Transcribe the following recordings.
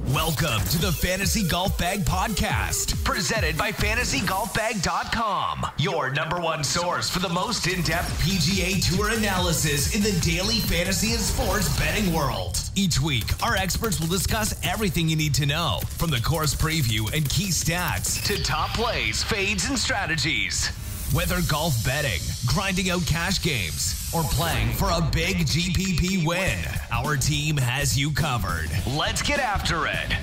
Welcome to the Fantasy Golf Bag Podcast, presented by FantasyGolfBag.com, your number one source for the most in-depth PGA Tour analysis in the daily fantasy and sports betting world. Each week, our experts will discuss everything you need to know, from the course preview and key stats to top plays, fades, and strategies. Whether golf betting, grinding out cash games, or playing for a big GPP win, our team has you covered. Let's get after it.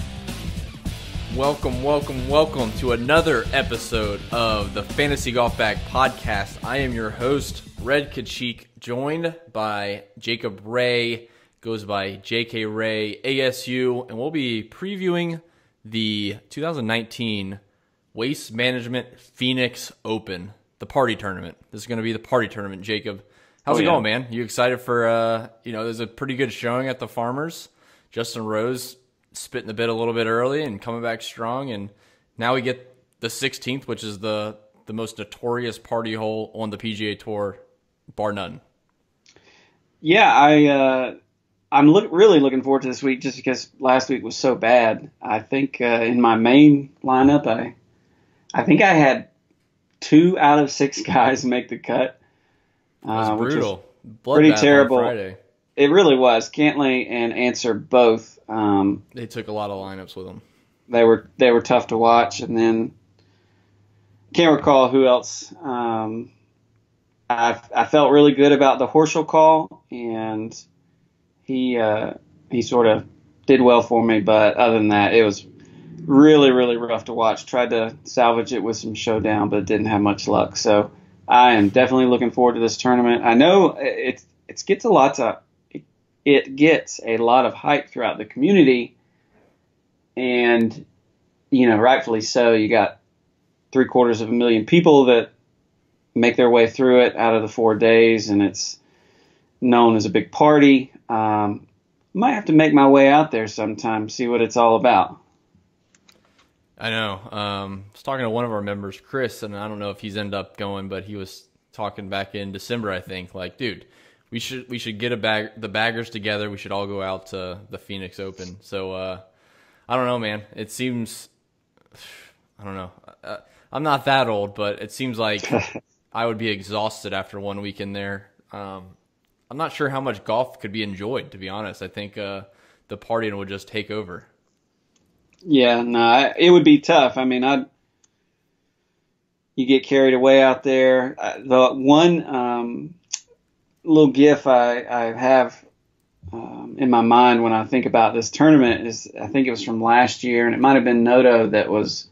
Welcome to another episode of the Fantasy Golf Bag Podcast. I am your host, Redkacheek, joined by Jacob Ray, goes by JkrayASU, and we'll be previewing the 2019 Waste Management Phoenix Open, the party tournament. This is going to be the party tournament, Jacob. How's it going, man? You excited for, there's a pretty good showing at the Farmers. Justin Rose spitting the bit a little bit early and coming back strong. And now we get the 16th, which is the most notorious party hole on the PGA Tour, bar none. Yeah, I'm really looking forward to this week just because last week was so bad. I think in my main lineup, I think I had 2 out of 6 guys make the cut. That's brutal. Pretty terrible. It really was. Cantley and Answer both. They took a lot of lineups with them. They were tough to watch, and then can't recall who else. I felt really good about the Horschel call, and he sort of did well for me. But other than that, it was really, really rough to watch. Tried to salvage it with some showdown, but didn't have much luck. So I am definitely looking forward to this tournament. I know it gets a lot of hype throughout the community, and rightfully so. You got 750,000 people that make their way through it out of the 4 days, and it's known as a big party. Might have to make my way out there sometime, see what it's all about. I know. I was talking to one of our members, Chris, and I don't know if he's ended up going, but he was talking back in December, I think, like, dude, we should get the baggers together. We should all go out to the Phoenix Open. So I don't know, man. It seems, I don't know. I'm not that old, but it seems like I would be exhausted after 1 week in there. I'm not sure how much golf could be enjoyed, to be honest. I think the partying would just take over. Yeah, no, it would be tough. I mean, you get carried away out there. The one little gif I have in my mind when I think about this tournament is, I think it was from last year, and it might have been Noto that was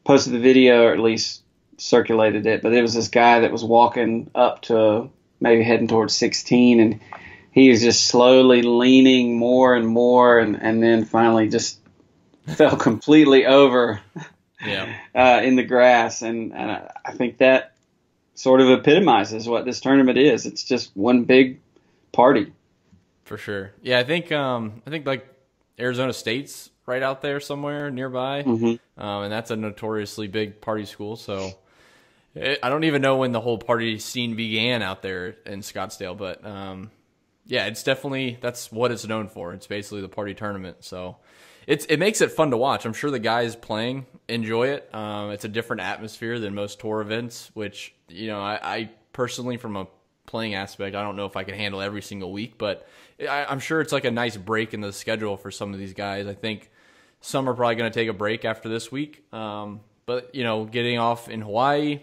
posted the video, or at least circulated it. But it was this guy that was walking up to maybe heading towards 16, and he was just slowly leaning more and more, and then finally just fell completely over in the grass. And I think that sort of epitomizes what this tournament is. It's just one big party. For sure. Yeah, I think like Arizona State's right out there somewhere nearby. Mm-hmm. And that's a notoriously big party school. So I don't even know when the whole party scene began out there in Scottsdale. But yeah, it's definitely, that's what it's known for. It's basically the party tournament. So it makes it fun to watch. I'm sure the guys playing enjoy it. It's a different atmosphere than most tour events, which, I personally, from a playing aspect, I don't know if I can handle every single week, but I'm sure it's like a nice break in the schedule for some of these guys. I think some are probably going to take a break after this week. But, getting off in Hawaii,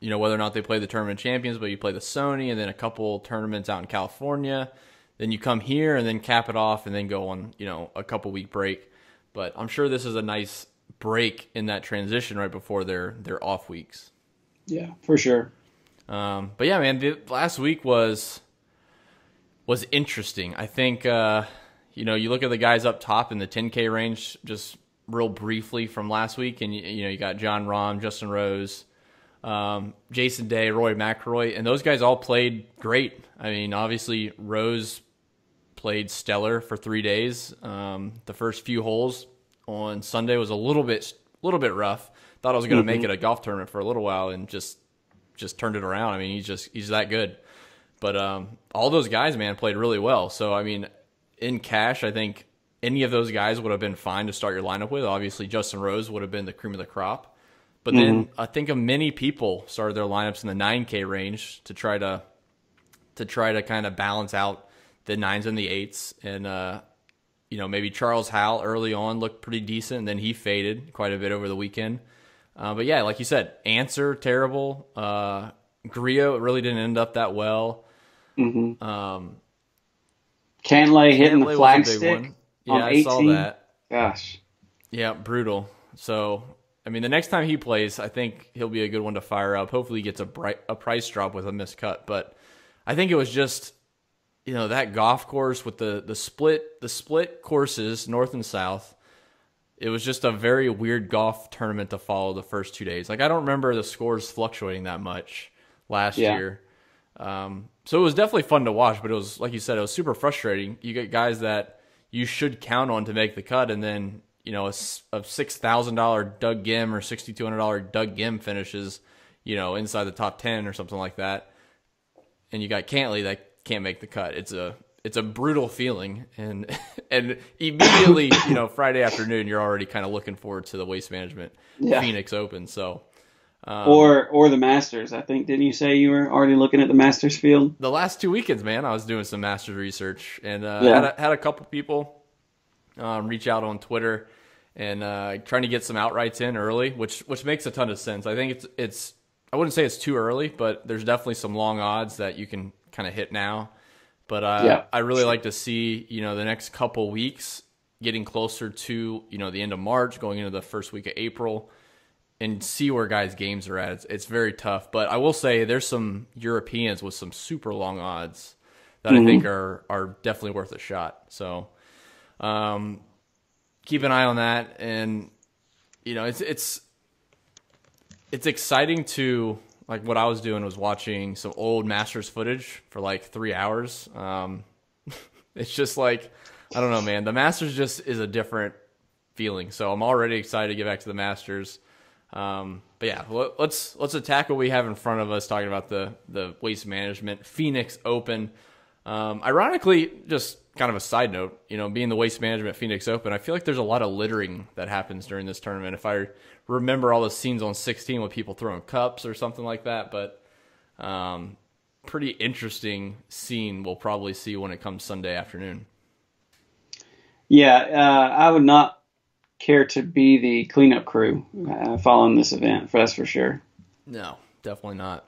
whether or not they play the Tournament of Champions, but you play the Sony and then a couple tournaments out in California. Then you come here and then cap it off and then go on, a couple week break. But I'm sure this is a nice break in that transition right before their off weeks. Yeah, for sure. But yeah, man, the last week was interesting. I think, you look at the guys up top in the 10K range, just real briefly from last week, and you got John Rahm, Justin Rose, Jason Day, Rory McIlroy, and those guys all played great. I mean, obviously Rose played stellar for 3 days. The first few holes on Sunday was a little bit rough. Thought I was going to make it a golf tournament for a little while, and just turned it around. I mean, he's that good. But all those guys, man, played really well. So I mean, in cash, I think any of those guys would have been fine to start your lineup with. Obviously, Justin Rose would have been the cream of the crop. But then I think many people started their lineups in the 9K range to try to kind of balance out the 9s and the 8s. And, maybe Charles Howell early on looked pretty decent, and then he faded quite a bit over the weekend. But yeah, like you said, Answer, terrible. Griot really didn't end up that well. Cantlay hitting the flag stick yeah, on 18. I saw that. Gosh. Yeah, brutal. So, I mean, the next time he plays, I think he'll be a good one to fire up. Hopefully he gets a price drop with a missed cut. But I think it was just, that golf course with the split courses, north and south. It was just a very weird golf tournament to follow the first 2 days. Like, I don't remember the scores fluctuating that much last year. So it was definitely fun to watch, but it was, like you said, it was super frustrating. You get guys that you should count on to make the cut, and then, a $6,000 Doug Gim or $6,200 Doug Gim finishes, inside the top 10 or something like that. And you got Cantlay that can't make the cut. It's a brutal feeling, and immediately, Friday afternoon, you're already kind of looking forward to the Waste Management Phoenix Open. So, or the Masters. I think, didn't you say you were already looking at the Masters field? The last 2 weekends, man, I was doing some Masters research, and had a couple people reach out on Twitter and trying to get some outrights in early, which makes a ton of sense. I think it's I wouldn't say it's too early, but there's definitely some long odds that you can kind of hit now. But I really like to see, the next couple weeks getting closer to, the end of March, going into the first week of April, and see where guys' games are at. It's very tough. But I will say there's some Europeans with some super long odds that I think are definitely worth a shot. So keep an eye on that. And, it's exciting to... Like, what I was doing was watching some old Masters footage for like 3 hours. It's just like, I don't know, man. The Masters just is a different feeling. So I'm already excited to get back to the Masters. But yeah, let's attack what we have in front of us, talking about the Waste Management Phoenix Open. Ironically, just kind of a side note, being the Waste Management Phoenix Open, I feel like there's a lot of littering that happens during this tournament. If I remember all the scenes on 16 with people throwing cups or something like that, but pretty interesting scene we'll probably see when it comes Sunday afternoon. Yeah, I would not care to be the cleanup crew following this event, that's for sure. No, definitely not.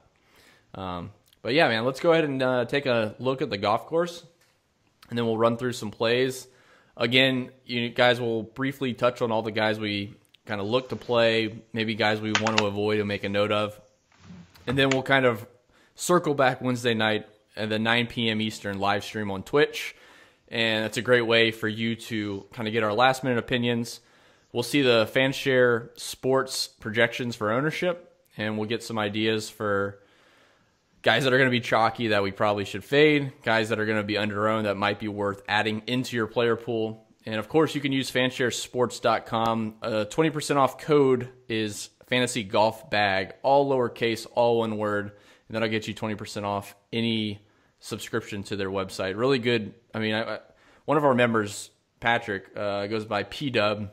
But yeah, man, let's go ahead and take a look at the golf course, and then we'll run through some plays. Again, you guys will briefly touch on all the guys we kind of look to play, maybe guys we want to avoid and make a note of. And then we'll kind of circle back Wednesday night at the 9 p.m. Eastern live stream on Twitch. And that's a great way for you to kind of get our last-minute opinions. We'll see the FanShare Sports projections for ownership, and we'll get some ideas for guys that are going to be chalky that we probably should fade, guys that are going to be under-owned that might be worth adding into your player pool. And, of course, you can use fansharesports.com. 20% off code is Fantasy Golf Bag, all lowercase, all one word. And that'll get you 20% off any subscription to their website. Really good. I mean, one of our members, Patrick, goes by P-Dub.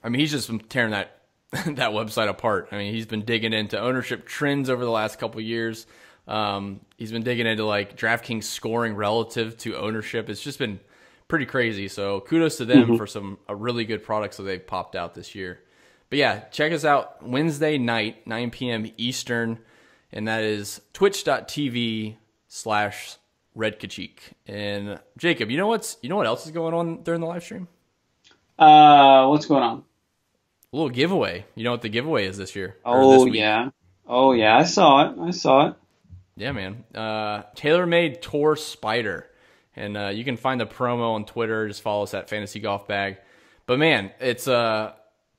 I mean, he's just been tearing that website apart. I mean, he's been digging into ownership trends over the last couple of years. He's been digging into, like, DraftKings scoring relative to ownership. It's just been pretty crazy. So kudos to them for some really good products that they've popped out this year. But yeah, check us out Wednesday night, 9 p.m. Eastern, and that is twitch.tv/Redkacheek. And Jacob, you know what else is going on during the live stream? What's going on? A little giveaway. You know what the giveaway is this year? Oh, yeah. Oh, yeah. I saw it. Yeah, man. TaylorMade Tour Spider. And you can find the promo on Twitter. Just follow us at Fantasy Golf Bag. But, man, it's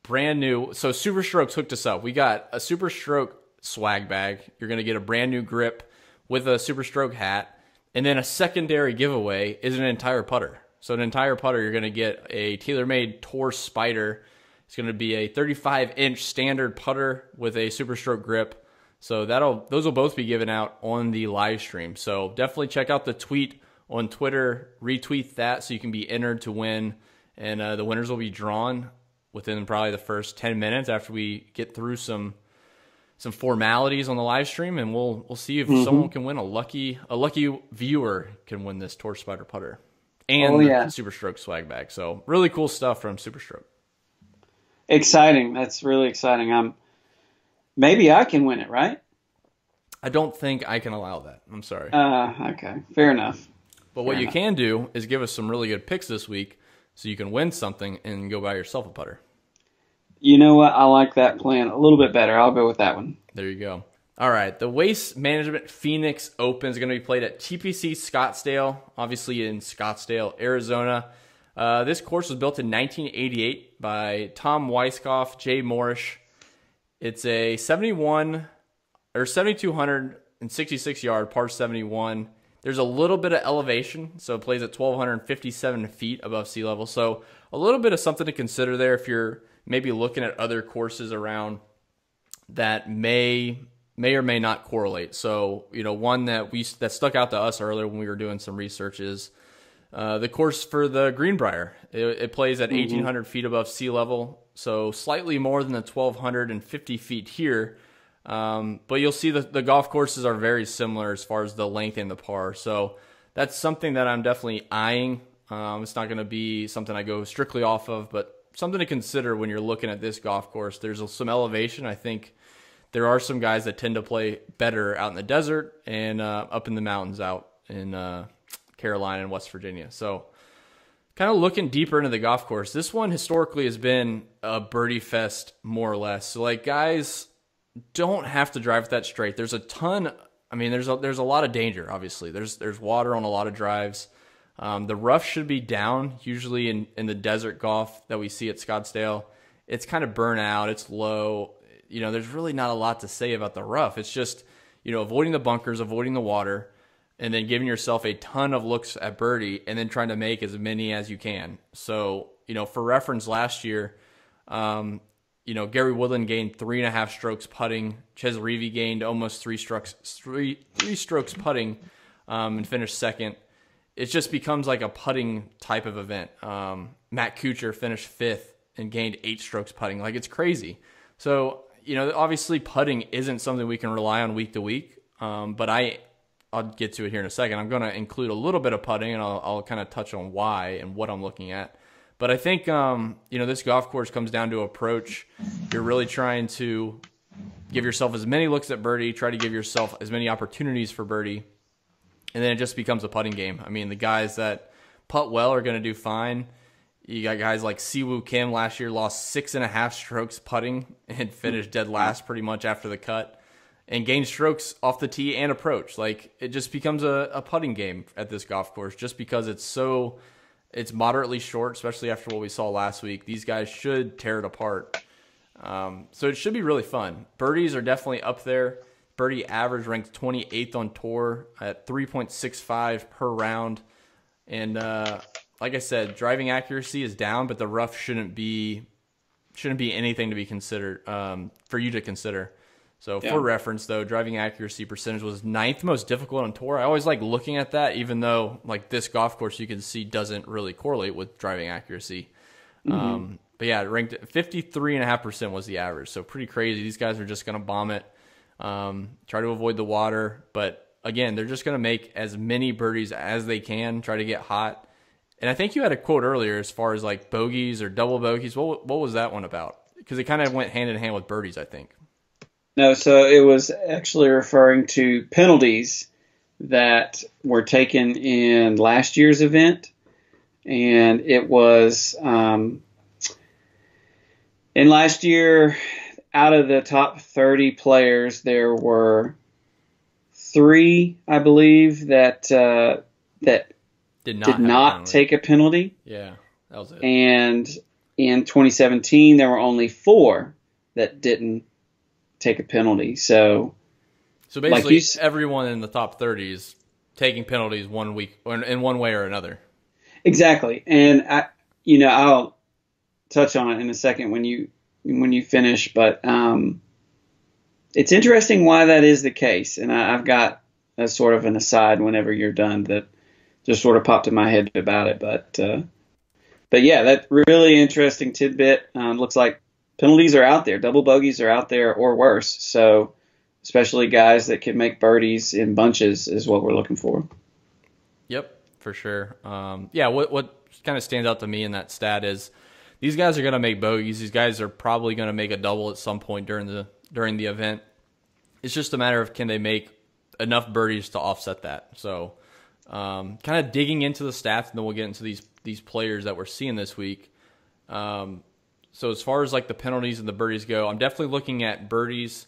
brand new. So SuperStroke's hooked us up. We got a SuperStroke swag bag. You're going to get a brand new grip with a SuperStroke hat. And then a secondary giveaway is an entire putter. So an entire putter, you're going to get a TaylorMade Tour Spider. It's going to be a 35-inch standard putter with a SuperStroke grip. So those will both be given out on the live stream. So definitely check out the tweet on Twitter, retweet that so you can be entered to win and the winners will be drawn within probably the first 10 minutes after we get through some formalities on the live stream, and we'll see if someone can win. A lucky viewer can win this Tour Spider Putter and the SuperStroke Swag Bag. So really cool stuff from SuperStroke. Exciting. That's really exciting. Maybe I can win it, right? I don't think I can allow that. I'm sorry. Okay. Fair enough. But what you can do is give us some really good picks this week so you can win something and go buy yourself a putter. You know what? I like that plan a little bit better. I'll go with that one. There you go. All right. The Waste Management Phoenix Open is going to be played at TPC Scottsdale, obviously in Scottsdale, Arizona. This course was built in 1988 by Tom Weiskopf, Jay Morrish. It's a 7,266 yard par 71. There's a little bit of elevation, so it plays at 1,257 feet above sea level. So a little bit of something to consider there if you're maybe looking at other courses around that may or may not correlate. So, one that stuck out to us earlier when we were doing some research is the course for the Greenbrier. It plays at 1,800 feet above sea level, so slightly more than the 1,250 feet here. But you'll see the golf courses are very similar as far as the length and the par. So that's something that I'm definitely eyeing. It's not going to be something I go strictly off of, but something to consider when you're looking at this golf course. There's some elevation. I think there are some guys that tend to play better out in the desert and up in the mountains out in Carolina and West Virginia. So kind of looking deeper into the golf course, this one historically has been a birdie fest more or less. So like guys don't have to drive that straight. There's a ton. I mean, there's a lot of danger. Obviously, there's water on a lot of drives. The rough should be down. Usually in the desert golf that we see at Scottsdale, it's kind of burnt out. It's low. There's really not a lot to say about the rough. It's just avoiding the bunkers, avoiding the water, and then giving yourself a ton of looks at birdie, and then trying to make as many as you can. So for reference, last year. Gary Woodland gained 3.5 strokes putting. Ches Reavie gained almost three strokes putting and finished second. It just becomes like a putting type of event. Matt Kuchar finished fifth and gained 8 strokes putting. Like, it's crazy. So, obviously putting isn't something we can rely on week to week. But I'll get to it here in a second. I'm going to include a little bit of putting, and I'll kind of touch on why and what I'm looking at. But I think, this golf course comes down to approach. You're really trying to give yourself as many looks at birdie, try to give yourself as many opportunities for birdie, and then it just becomes a putting game. I mean, the guys that putt well are going to do fine. You got guys like Siwoo Kim last year lost 6.5 strokes putting and finished dead last pretty much after the cut and gained strokes off the tee and approach. Like, it just becomes a putting game at this golf course just because it's moderately short, especially after what we saw last week. These guys should tear it apart. So it should be really fun. Birdies are definitely up there. Birdie average ranked 28th on tour at 3.65 per round. And like I said, driving accuracy is down, but the rough shouldn't be anything to be considered for you to consider. So for reference, though, driving accuracy percentage was 9th most difficult on tour. I always like looking at that, even though like this golf course you can see doesn't really correlate with driving accuracy. But yeah, it ranked 53.5% was the average. So pretty crazy. These guys are just going to bomb it, try to avoid the water. But again, they're just going to make as many birdies as they can, try to get hot. And I think you had a quote earlier as far as like bogeys or double bogeys. What was that one about? Because it kind of went hand in hand with birdies, I think. No, so it was actually referring to penalties that were taken in last year's event. And it was, in last year, out of the top 30 players, there were 3, I believe, that did not take a penalty. Yeah, that was it. And in 2017, there were only 4 that didn't take a penalty. So basically, like everyone in the top 30 is taking penalties one week or in one way or another. Exactly, and I'll touch on it in a second when you finish. But it's interesting why that is the case, and I've got a sort of an aside whenever you're done that just sort of popped in my head about it. But But yeah, that really interesting tidbit. Looks like penalties are out there. Double bogeys are out there or worse. So especially guys that can make birdies in bunches is what we're looking for. Yep, for sure. What kind of stands out to me in that stat is these guys are going to make bogeys. These guys are probably going to make a double at some point during the event. It's just a matter of can they make enough birdies to offset that. So kind of digging into the stats, and then we'll get into these players that we're seeing this week. So as far as like the penalties and the birdies go, I'm definitely looking at birdies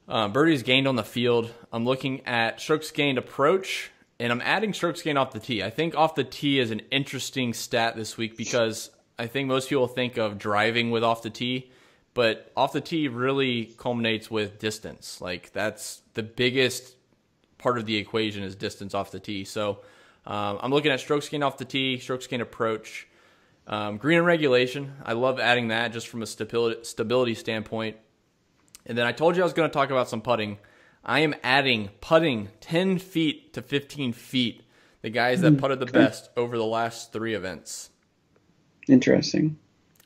gained on the field. I'm looking at strokes gained approach, and I'm adding strokes gained off the tee. I think off the tee is an interesting stat this week because I think most people think of driving with off the tee, but off the tee really culminates with distance. Like that's the biggest part of the equation is distance off the tee. So I'm looking at strokes gained off the tee, strokes gained approach, green and regulation. I love adding that just from a stability standpoint. And then I told you I was going to talk about some putting. I am adding putting 10 feet to 15 feet, the guys that putted the best over the last 3 events. Interesting.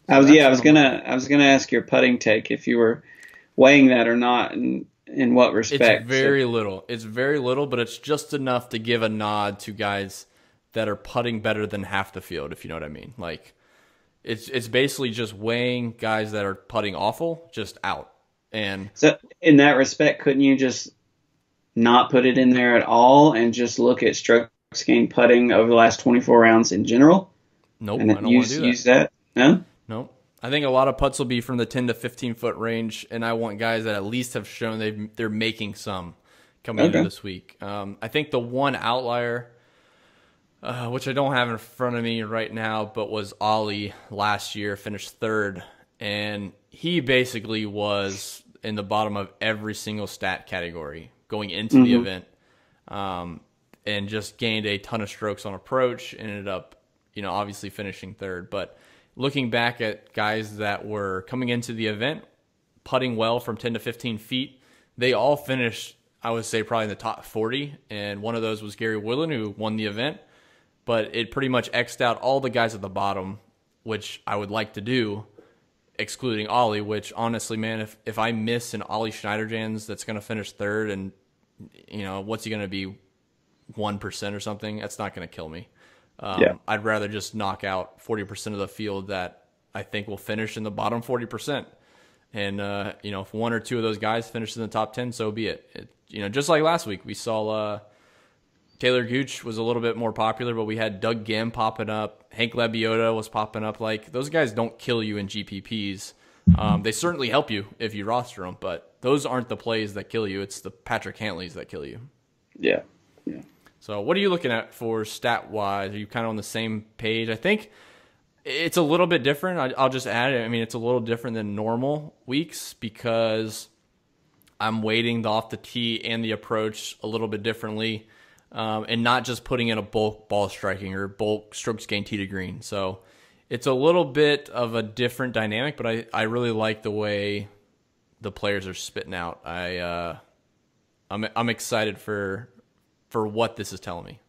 I was gonna ask your putting take if you were weighing that or not, and in what respect. It's very little. It's very little, but it's just enough to give a nod to guys that are putting better than half the field, if you know what I mean. Like it's basically just weighing guys that are putting awful just out. And so in that respect, couldn't you just not put it in there at all and just look at strokes gained putting over the last 24 rounds in general? Nope, and I don't want to do that. Use that? No? Nope. I think a lot of putts will be from the 10 to 15 foot range, and I want guys that at least have shown they're making some coming into this week. I think the one outlier, which I don't have in front of me right now, but was Ollie last year, finished 3rd, and he basically was in the bottom of every single stat category going into the event, and just gained a ton of strokes on approach, and ended up, obviously finishing 3rd. But looking back at guys that were coming into the event, putting well from 10 to 15 feet, they all finished, I would say, probably in the top 40, and one of those was Gary Woodland, who won the event. But it pretty much X'd out all the guys at the bottom, which I would like to do, excluding Ollie, which honestly, man, if I miss an Ollie Schneiderjans that's going to finish 3rd and, what's he going to be, 1% or something, that's not going to kill me. I'd rather just knock out 40% of the field that I think will finish in the bottom 40%. And, if 1 or 2 of those guys finish in the top 10, so be it. Just like last week, we saw Taylor Gooch was a little bit more popular, but we had Doug Gim popping up. Hank Lebioda was popping up. Like, those guys don't kill you in GPPs. They certainly help you if you roster them, but those aren't the plays that kill you. It's the Patrick Hantleys that kill you. Yeah. So what are you looking at for stat-wise? Are you kind of on the same page? I think it's a little bit different. I'll just add it. I mean, it's a little different than normal weeks because I'm weighting the off the tee and the approach a little bit differently, and not just putting in a bulk ball striking or bulk strokes gained tee to green. So it's a little bit of a different dynamic, but I really like the way the players are spitting out. I'm excited for what this is telling me.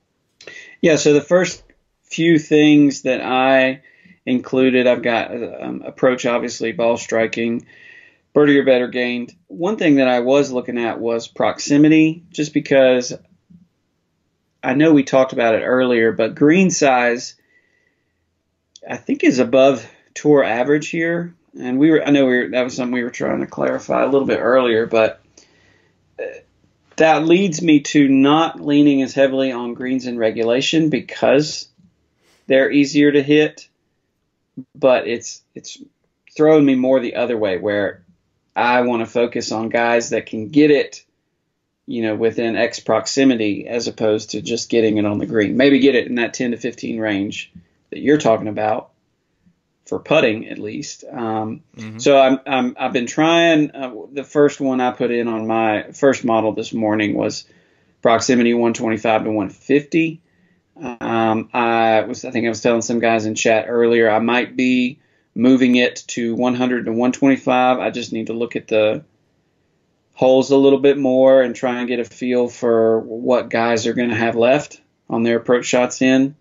Yeah, so the first few things that I included, I've got approach, obviously, ball striking, birdie or better gained. One thing that I was looking at was proximity, just because I know we talked about it earlier, but green size, I think, is above tour average here. And that was something we were trying to clarify a little bit earlier, but that leads me to not leaning as heavily on greens in regulation because they're easier to hit, but it's throwing me more the other way where I want to focus on guys that can get it, within X proximity as opposed to just getting it on the green. Maybe get it in that 10 to 15 range that you're talking about for putting, at least. So I've been trying. The first one I put in on my first model this morning was proximity 125 to 150. I think I was telling some guys in chat earlier, I might be moving it to 100 to 125. I just need to look at the holes a little bit more and try and get a feel for what guys are going to have left on their approach shots in.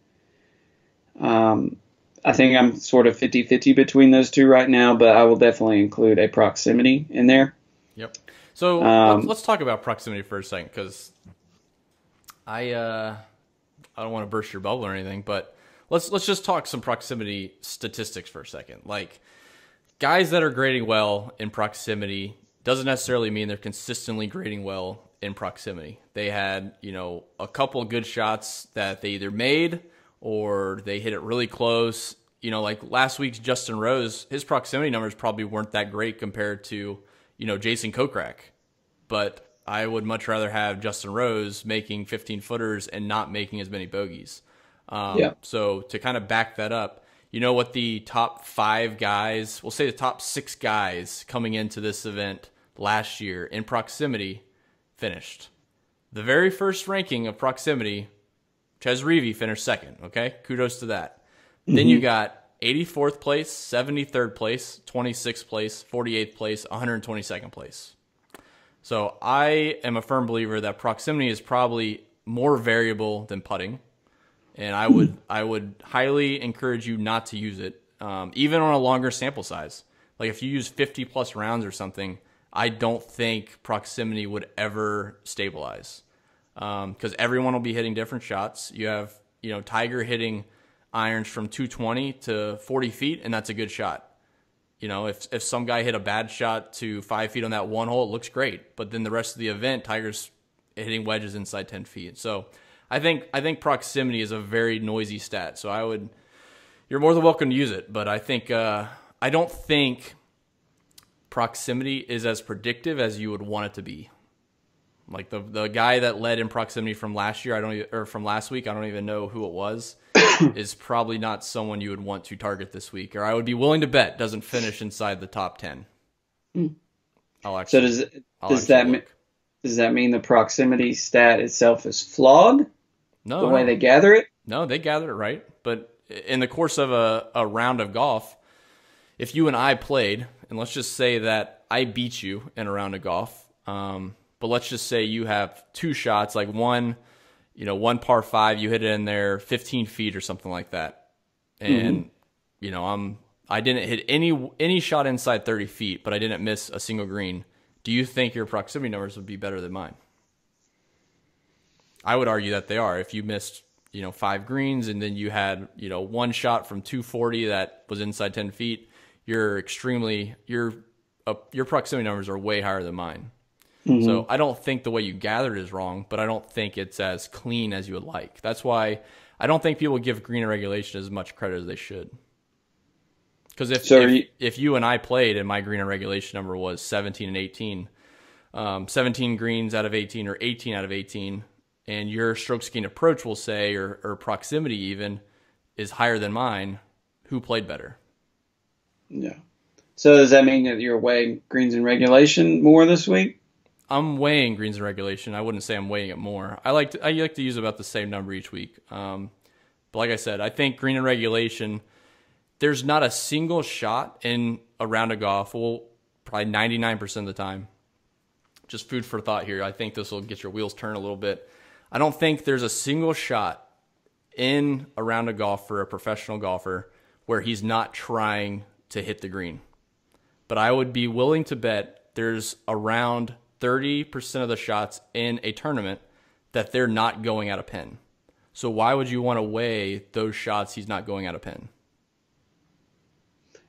I think I'm sort of 50-50 between those two right now, but I will definitely include a proximity in there. Yep. So let's talk about proximity for a second, because I don't want to burst your bubble or anything, but let's just talk some proximity statistics for a second. Like, guys that are grading well in proximity doesn't necessarily mean they're consistently grading well in proximity. They had, a couple good shots that they either made or they hit it really close. Like last week's Justin Rose, his proximity numbers probably weren't that great compared to, Jason Kokrak. But I would much rather have Justin Rose making 15 footers and not making as many bogeys. So to kind of back that up, what the top 5 guys, we'll say the top 6 guys coming into this event last year in proximity finished. The very first ranking of proximity, Ches Reavie finished second. Okay, kudos to that. Mm-hmm. Then you got 84th place, 73rd place, 26th place, 48th place, 122nd place. So I am a firm believer that proximity is probably more variable than putting, and I would highly encourage you not to use it, even on a longer sample size. Like if you use 50 plus rounds or something, I don't think proximity would ever stabilize, because everyone will be hitting different shots. You have Tiger hitting irons from 220 to 40 feet, and that's a good shot. If some guy hit a bad shot to 5 feet on that one hole, it looks great. But then the rest of the event, Tiger's hitting wedges inside 10 feet. So I think proximity is a very noisy stat. So you're more than welcome to use it. But I don't think proximity is as predictive as you would want it to be. Like the guy that led in proximity from last year, from last week, I don't even know who it was, is probably not someone you would want to target this week, or I would be willing to bet doesn't finish inside the top 10. Does that mean the proximity stat itself is flawed? No, the way they gather it? No, they gathered it right. But in the course of a round of golf, if you and I played, and let's just say that I beat you in a round of golf, but let's just say you have 2 shots, like one par 5, you hit it in there 15 feet or something like that. And, I didn't hit any shot inside 30 feet, but I didn't miss a single green. Do you think your proximity numbers would be better than mine? I would argue that they are. If you missed, 5 greens and then you had, one shot from 240 that was inside 10 feet, your proximity numbers are way higher than mine. Mm-hmm. So I don't think the way you gathered is wrong, but I don't think it's as clean as you would like. That's why I don't think people give green and regulation as much credit as they should. Because if you and I played and my green and regulation number was 17 and 18, 17 greens out of 18 or 18 out of 18, and your strokes gained approach will say, or proximity even, is higher than mine, who played better? Yeah. So does that mean that you're weighing greens and regulation more this week? I'm weighing greens and regulation. I wouldn't say I'm weighing it more. I like to use about the same number each week. But like I said, I think green and regulation, there's not a single shot in a round of golf, well, probably 99% of the time. Just food for thought here. I think this will get your wheels turned a little bit. I don't think there's a single shot in a round of golf for a professional golfer where he's not trying to hit the green. But I would be willing to bet there's around 30% of the shots in a tournament that they're not going out of pin. So why would you want to weigh those shots he's not going out of pin?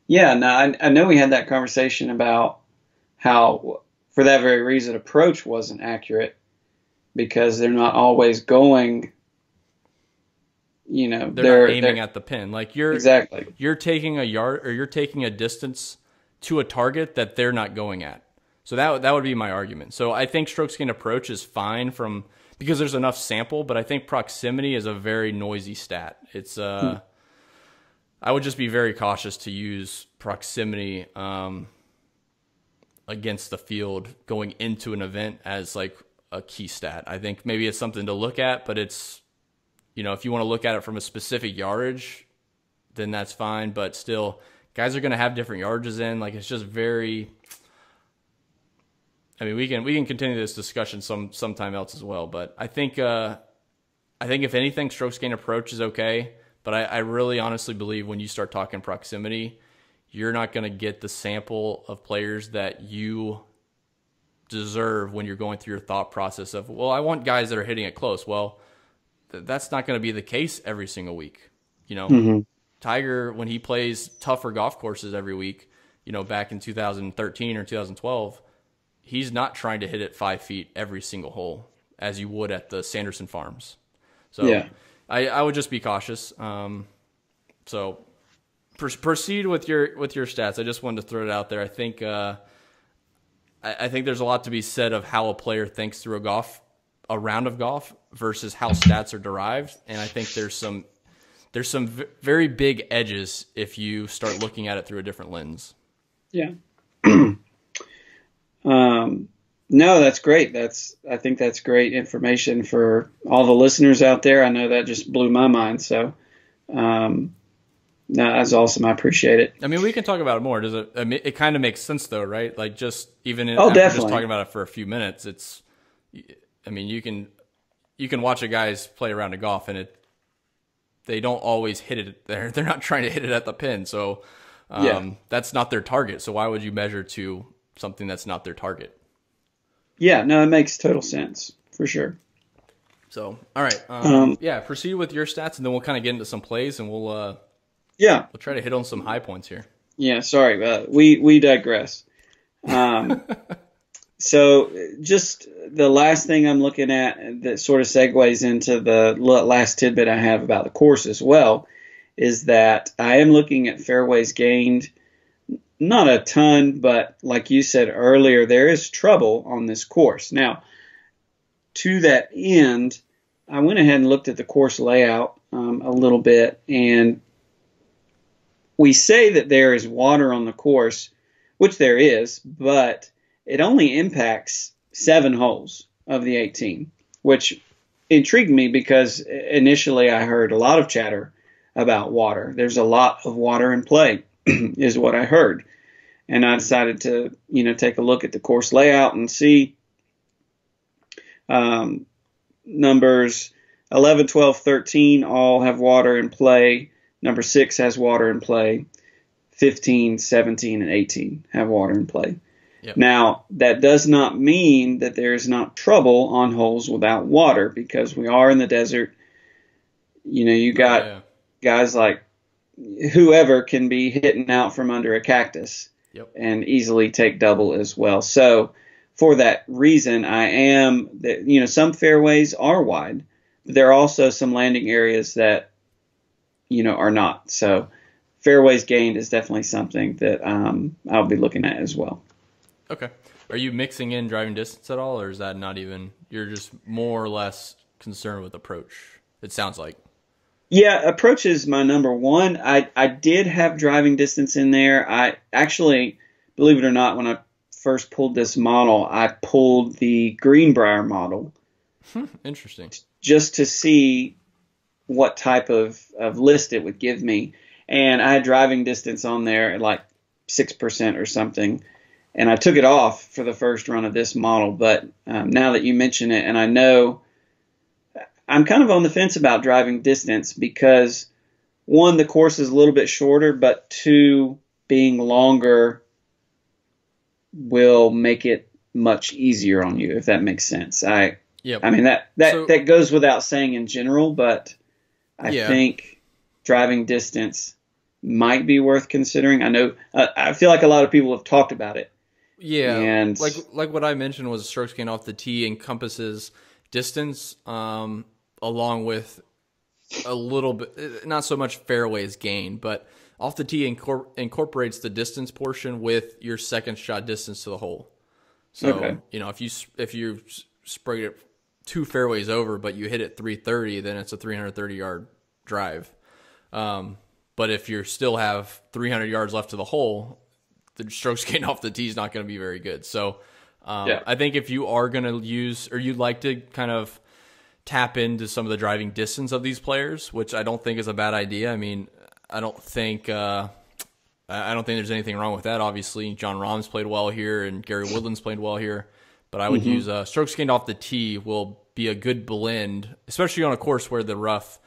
Yeah, no, I know we had that conversation about how, for that very reason, approach wasn't accurate because they're not always going, they're not aiming at the pin. Like you're taking a yard, or you're taking a distance to a target that they're not going at. So that would be my argument. So I think strokes gained approach is fine because there's enough sample, but I think proximity is a very noisy stat. It's I would just be very cautious to use proximity against the field going into an event as like a key stat. I think maybe it's something to look at, but it's, if you want to look at it from a specific yardage, then that's fine. But still, guys are going to have different yardages in. Like it's just very. I mean, we can continue this discussion sometime else as well. But I think if anything, strokes gained approach is okay. But I really honestly believe when you start talking proximity, you're not going to get the sample of players that you deserve when you're going through your thought process of, well, I want guys that are hitting it close. Well, that's not going to be the case every single week. You know, Tiger, when he plays tougher golf courses every week, you know, back in 2013 or 2012, he's not trying to hit it 5 feet every single hole as you would at the Sanderson Farms. So yeah. I would just be cautious. So proceed with your stats. I just wanted to throw it out there. I think I think there's a lot to be said of how a player thinks through a round of golf versus how stats are derived, and I think there's some very big edges if you start looking at it through a different lens. Yeah. No, that's great. I think that's great information for all the listeners out there. I know that just blew my mind. So, no, that's awesome. I appreciate it. I mean, we can talk about it more. Does it? I mean, it kind of makes sense though, right? Like just even definitely. Just talking about it for a few minutes, I mean, you can watch a guys play around a golf and they don't always hit it there. They're not trying to hit it at the pin. So, that's not their target. So why would you measure to something that's not their target? Yeah, no, it makes total sense for sure. So, all right. Yeah, proceed with your stats and then we'll kind of get into some plays and we'll try to hit on some high points here. Yeah, sorry. We digress. So just the last thing I'm looking at that sort of segues into the last tidbit I have about the course as well is that I am looking at fairways gained. Not a ton, but like you said earlier, there is trouble on this course. Now, to that end, I went ahead and looked at the course layout a little bit, and we say that there is water on the course, which there is, but it only impacts 7 holes of the 18, which intrigued me because initially I heard a lot of chatter about water. There's a lot of water in play, is what I heard. And I decided to, take a look at the course layout and see numbers 11, 12, 13 all have water in play. Number 6 has water in play. 15, 17, and 18 have water in play. Yep. Now, that does not mean that there is not trouble on holes without water because we are in the desert. You got guys like whoever can be hitting out from under a cactus and easily take double as well. So for that reason, I am that, some fairways are wide, but there are also some landing areas that, are not. So fairways gained is definitely something that I'll be looking at as well. Okay. Are you mixing in driving distance at all, or is that not even, you're just more or less concerned with approach? It sounds like. Yeah, approach is my number one. I did have driving distance in there. I actually, believe it or not, when I first pulled this model, I pulled the Greenbrier model. Interesting. Just to see what type of list it would give me. And I had driving distance on there at like 6% or something. And I took it off for the first run of this model. But now that you mention it, and I know I'm kind of on the fence about driving distance because, one, the course is a little bit shorter, but 2, being longer will make it much easier on you, if that makes sense. I mean, that goes without saying in general, but I think driving distance might be worth considering. I know I feel like a lot of people have talked about it. Yeah, and like what I mentioned was strokes gained off the tee encompasses distance, along with a little bit, not so much fairways gained, but off the tee incorporates the distance portion with your second shot distance to the hole. So if you sprayed it 2 fairways over, but you hit it 330, then it's a 330 yard drive. But if you still have 300 yards left to the hole, the strokes gained off the tee is not going to be very good. So I think if you are going to use, or you'd like to kind of tap into some of the driving distance of these players, which I don't think is a bad idea. I mean, I don't think there's anything wrong with that. Obviously, John Rahm's played well here, and Gary Woodland's played well here. But I would use strokes gained off the tee will be a good blend, especially on a course where the rough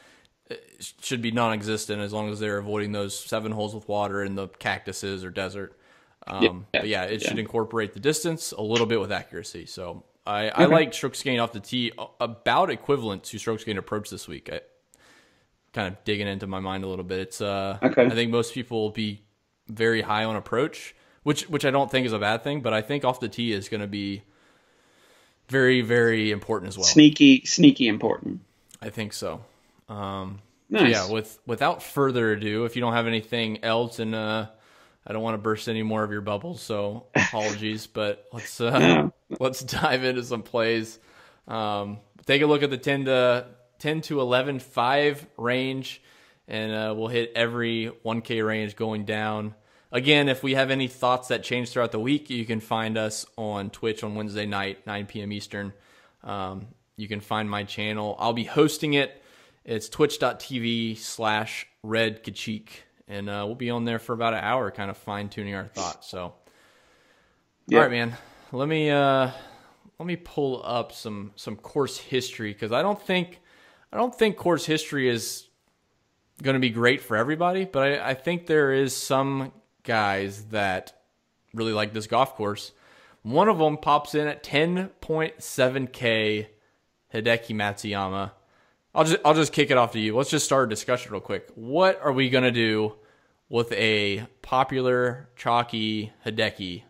should be non-existent as long as they're avoiding those 7 holes with water in the cactuses or desert. But yeah, it should incorporate the distance a little bit with accuracy. So I like strokes gained off the tee about equivalent to strokes gained approach this week. Kind of digging into my mind a little bit. It's I think most people will be very high on approach, which I don't think is a bad thing, but I think off the tee is going to be very, very important as well. Sneaky important. I think so. Nice. So yeah, without further ado, if you don't have anything else, and I don't want to burst any more of your bubbles, so apologies, but let's dive into some plays. Take a look at the 10 to 11.5 range, and we'll hit every 1K range going down. Again, if we have any thoughts that change throughout the week, you can find us on Twitch on Wednesday night, 9 p.m. Eastern. You can find my channel. I'll be hosting it. It's twitch.tv/Redkacheek. And we'll be on there for about an hour, kind of fine-tuning our thoughts. So, all right, man. Let me pull up some course history, because I don't think course history is going to be great for everybody, but I think there is some guys that really like this golf course. One of them pops in at 10.7K, Hideki Matsuyama. I'll just kick it off to you. Let's just start a discussion real quick. What are we going to do with a popular, chalky Hideki?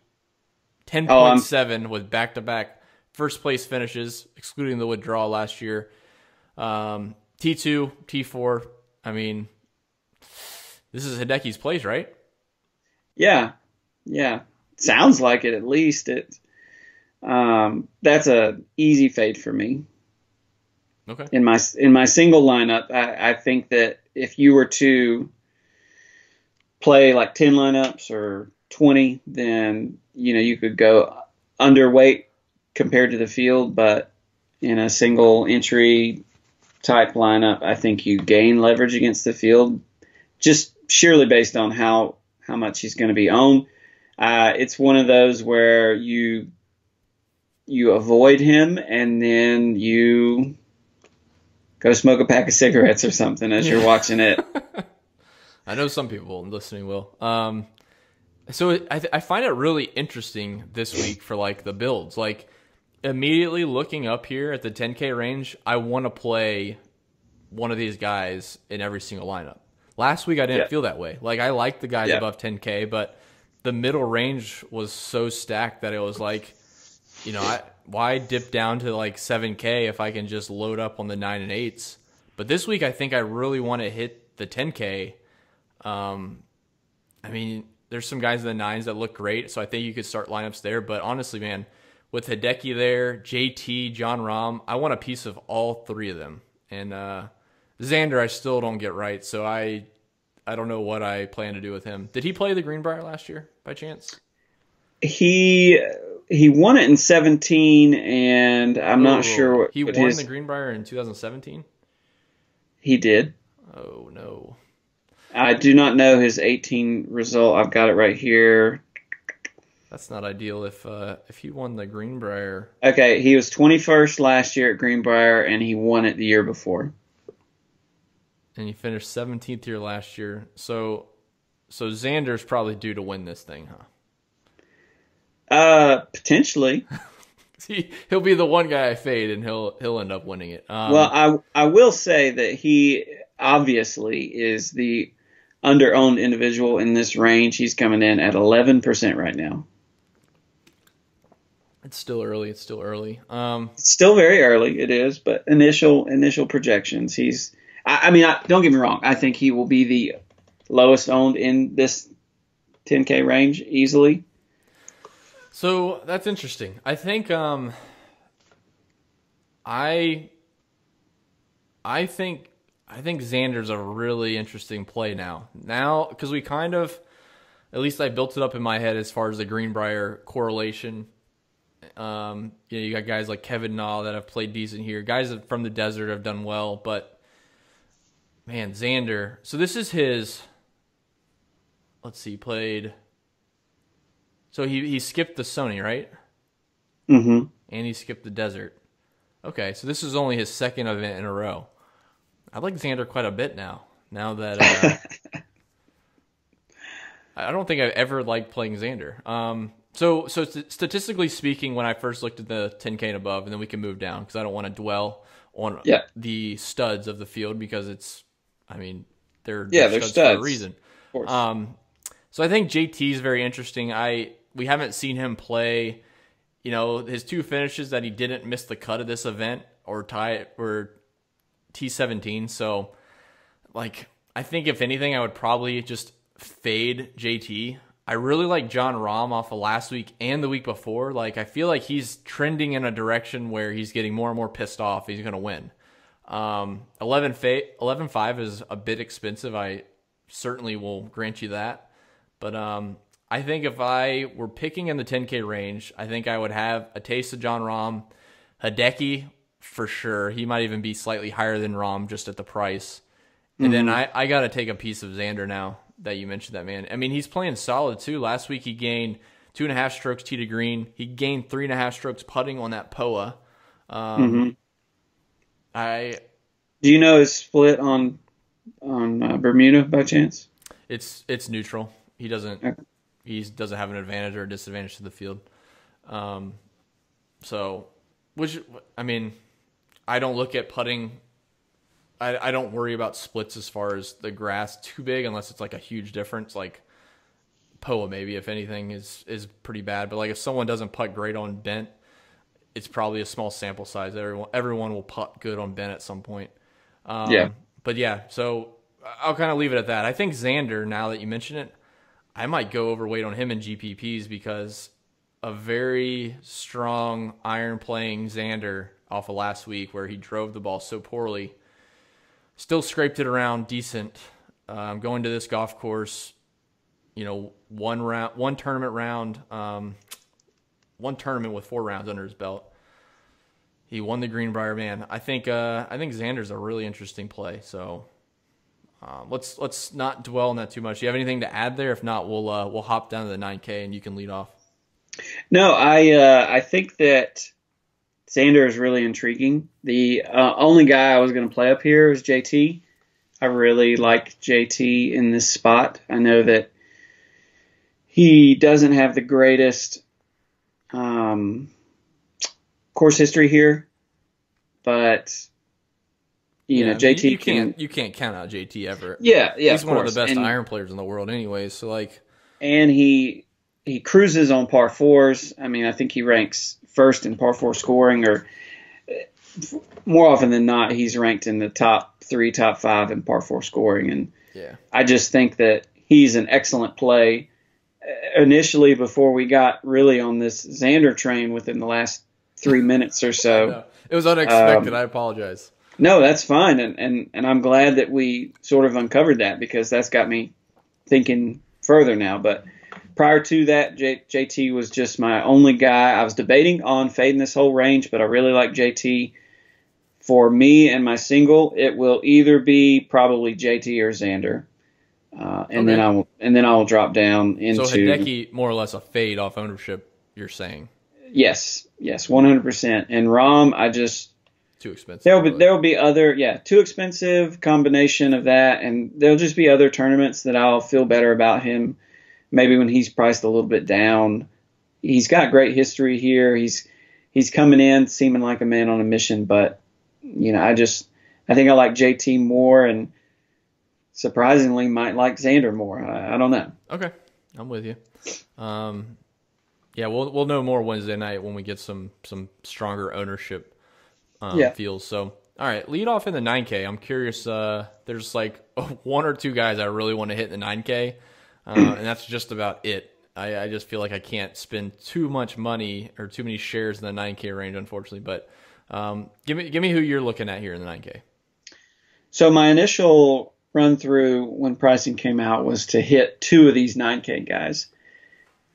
10.7 with back-to-back first-place finishes, excluding the withdrawal last year. T2, T4. I mean, this is Hideki's place, right? Yeah. Sounds like it, at least. That's a easy fade for me. Okay. In my single lineup, I think that if you were to play like 10 lineups or 20, then you could go underweight compared to the field, but in a single entry type lineup, I think you gain leverage against the field just surely based on how much he's going to be owned. It's one of those where you avoid him and then you go smoke a pack of cigarettes or something as you're watching it. I know some people listening will. So I find it really interesting this week for like the builds. Like immediately looking up here at the 10K range, I want to play one of these guys in every single lineup. Last week I didn't feel that way. Like I liked the guys above 10K, but the middle range was so stacked that it was like, why dip down to like 7K if I can just load up on the 9 and 8s? But this week I think I really want to hit the 10K. I mean, there's some guys in the 9s that look great, so I think you could start lineups there. But honestly, man, with Hideki there, JT, John Rahm, I want a piece of all three of them. And Xander I still don't get right, so I don't know what I plan to do with him. Did he play the Greenbrier last year by chance? He won it in 17, and I'm not sure what he won the Greenbrier in 2017. He did. Oh no, I do not know his 18 result. I've got it right here. That's not ideal if he won the Greenbrier. Okay, he was 21st last year at Greenbrier, and he won it the year before. And he finished 17th here last year. So Xander's probably due to win this thing, huh? Potentially. He'll be the one guy I fade, and he'll end up winning it. Well, I will say that he obviously is the under-owned individual in this range. He's coming in at 11% right now. It's still early. It's still still very early. It is, but initial projections. Don't get me wrong. I think he will be the lowest owned in this 10K range easily. So that's interesting. I think I think Xander's a really interesting play now. Now, because we kind of, at least I built it up in my head as far as the Greenbrier correlation. You got guys like Kevin Na that have played decent here. Guys from the desert have done well, but man, Xander. So this is his. Let's see, played. So he skipped the Sony, right? Mm-hmm. And he skipped the desert. Okay, so this is only his second event in a row. I like Xander quite a bit now. Now that I don't think I've ever liked playing Xander. So statistically speaking, when I first looked at the 10K and above, and then we can move down because I don't want to dwell on the studs of the field because they're studs for a reason. Of course. So I think JT is very interesting. We haven't seen him play. His two finishes that he didn't miss the cut of this event or T17. So, I think if anything, I would probably just fade JT. I really like John Rahm off of last week and the week before. I feel like he's trending in a direction where he's getting more and more pissed off. He's going to win. 11.5 is a bit expensive. I certainly will grant you that. But I think if I were picking in the 10K range, I think I would have a taste of John Rahm, Hideki for sure. He might even be slightly higher than Rahm just at the price. And then I got to take a piece of Xander now that you mentioned that, man. He's playing solid too. Last week he gained 2.5 strokes tee to green. He gained 3.5 strokes putting on that POA. Do you know his split on Bermuda by chance? It's neutral. He doesn't have an advantage or a disadvantage to the field. I don't look at putting. I don't worry about splits as far as the grass too big unless it's a huge difference. POA maybe, if anything, is pretty bad. But if someone doesn't putt great on bent, it's probably a small sample size. Everyone will putt good on bent at some point. But yeah, so I'll kind of leave it at that. I think Xander, now that you mention it, I might go overweight on him in GPPs because a very strong iron playing Xander off of last week where he drove the ball so poorly, still scraped it around decent. Going to this golf course, one tournament with 4 rounds under his belt. He won the Greenbrier, man. I think Xander's a really interesting play. So let's not dwell on that too much. Do you have anything to add there? If not, we'll hop down to the 9K and you can lead off. No, I think that Xander is really intriguing. The only guy I was going to play up here is JT. I really like JT in this spot. I know that he doesn't have the greatest course history here, but JT you can't count out JT ever. Yeah, he's one of the best iron players in the world, anyways. So and he cruises on par fours. I think he ranks first in par 4 scoring, or more often than not, he's ranked in the top 3, top 5 in par 4 scoring. And I just think that he's an excellent play. Initially, before we got really on this Xander train within the last 3 minutes or so, it was unexpected. I apologize. No, that's fine, and I'm glad that we sort of uncovered that because that's got me thinking further now. But prior to that, JT was just my only guy. I was debating on fading this whole range, but I really like JT. For me and my single, it will either be probably JT or Xander, and then I will drop down into. So Hideki, more or less a fade off ownership. You're saying? Yes, 100%. And Rahm, I just too expensive. There will be other too expensive combination of that, and there'll just be other tournaments that I'll feel better about him. Maybe when he's priced a little bit down. He's got great history here. He's coming in seeming like a man on a mission, but I think I like JT more, and surprisingly might like Xander more. I don't know. Okay, I'm with you. We'll know more Wednesday night when we get some stronger ownership feels. So, all right, lead off in the 9K. I'm curious. There's 1 or 2 guys I really want to hit in the 9K. And that's just about it. I just feel like I can't spend too much money or too many shares in the 9K range, unfortunately. But give me who you're looking at here in the 9K. So my initial run through when pricing came out was to hit 2 of these 9K guys.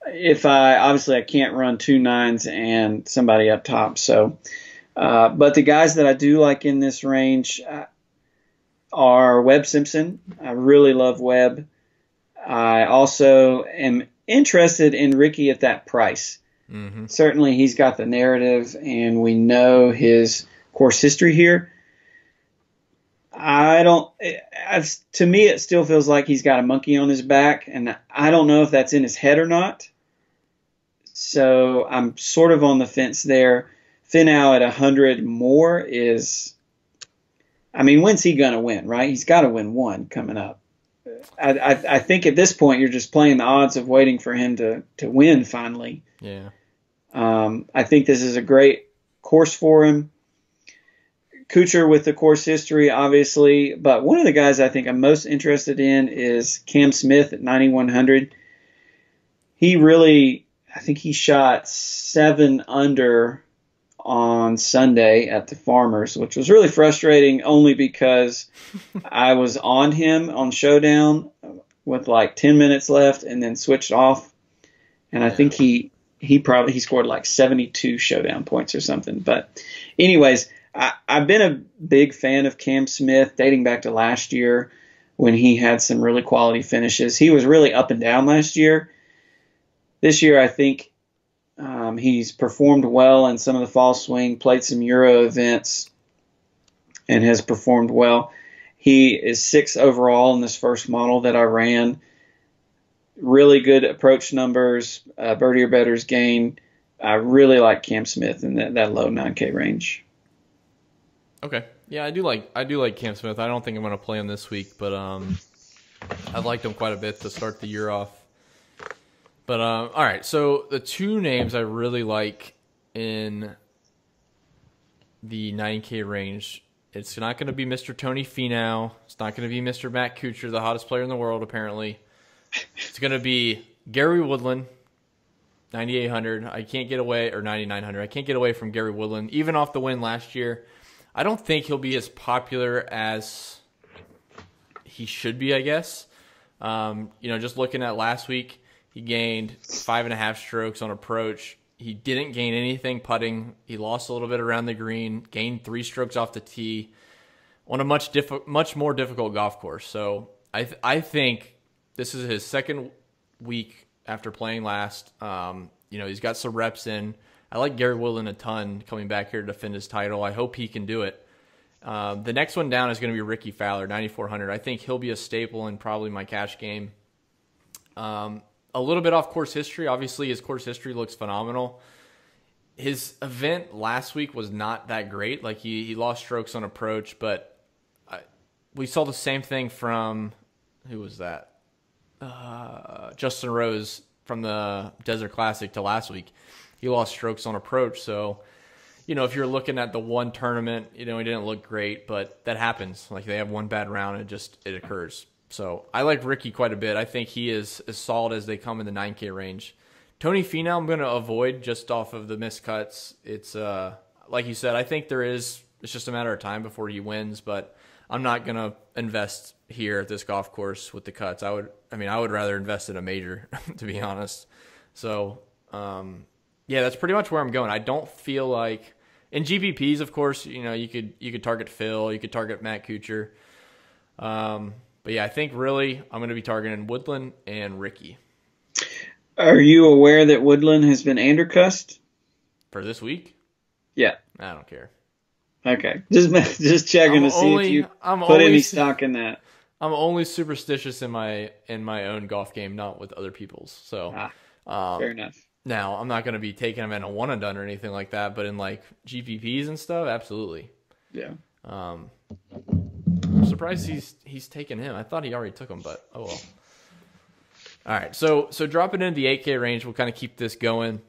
I can't run 2 9s and somebody up top. So, but the guys that I do like in this range are Webb Simpson. I really love Webb. I also am interested in Ricky at that price. Mm-hmm. Certainly he's got the narrative, and we know his course history here. I don't. To me, it still feels like he's got a monkey on his back, and I don't know if that's in his head or not. So I'm sort of on the fence there. Finau at 100 more is, I mean, when's he gonna win? Right? He's got to win one coming up. I think at this point you're just playing the odds of waiting for him to win finally. Yeah. I think this is a great course for him. Kuchar with the course history, obviously, but one of the guys I think I'm most interested in is Cam Smith at 9,100. He really, I think he shot 7 under on Sunday at the Farmers, which was really frustrating only because I was on him on Showdown with like 10 minutes left and then switched off. And I think he scored like 72 Showdown points or something. But anyways, I've been a big fan of Cam Smith dating back to last year when he had some really quality finishes. He was really up and down last year. This year, I think he's performed well in some of the fall swing, played some Euro events, and has performed well. He is 6th overall in this first model that I ran. Really good approach numbers, birdie or better's gain. I really like Cam Smith in that low 9K range. Okay. Yeah, I do like Cam Smith. I don't think I'm going to play him this week, but I've liked him quite a bit to start the year off. But all right, so the two names I really like in the 9K range, it's not going to be Mr. Tony Finau. It's not going to be Mr. Matt Kuchar, the hottest player in the world, apparently. It's going to be Gary Woodland, 9,800. I can't get away, or 9,900. I can't get away from Gary Woodland, even off the win last year. I don't think he'll be as popular as he should be, I guess. Just looking at last week, he gained 5.5 strokes on approach. He didn't gain anything putting. He lost a little bit around the green, gained 3 strokes off the tee on a much more difficult golf course. So I think this is his second week after playing last. He's got some reps in. I like Gary Woodland a ton coming back here to defend his title. I hope he can do it. The next one down is going to be Ricky Fowler, 9,400. I think he'll be a staple in probably my cash game. A little bit off course history. Obviously, his course history looks phenomenal. His event last week was not that great. Like he lost strokes on approach, but we saw the same thing from, who was that? Justin Rose from the Desert Classic to last week. He lost strokes on approach. So, if you're looking at the one tournament, he didn't look great, but that happens. Like they have one bad round and it occurs. So I like Ricky quite a bit. I think he is as solid as they come in the 9K range. Tony Finau, I'm going to avoid just off of the missed cuts. It's like you said, I think it's just a matter of time before he wins, but I'm not going to invest here at this golf course with the cuts. I would rather invest in a major, to be honest. So, that's pretty much where I'm going. I don't feel like in GPPs, of course, you could target Phil, you could target Matt Kuchar. But yeah, I think really I'm going to be targeting Woodland and Ricky. Are you aware that Woodland has been undercussed for this week? Yeah. I don't care. Okay. Just checking to see if you put any stock in that. I'm only superstitious in my own golf game, not with other people's. So fair enough. Now, I'm not going to be taking them in a one and done or anything like that, but in like GPPs and stuff, absolutely. Yeah. I'm surprised he's taken him. I thought he already took him, but oh well. All right, so dropping into the 8K range, we'll kind of keep this going.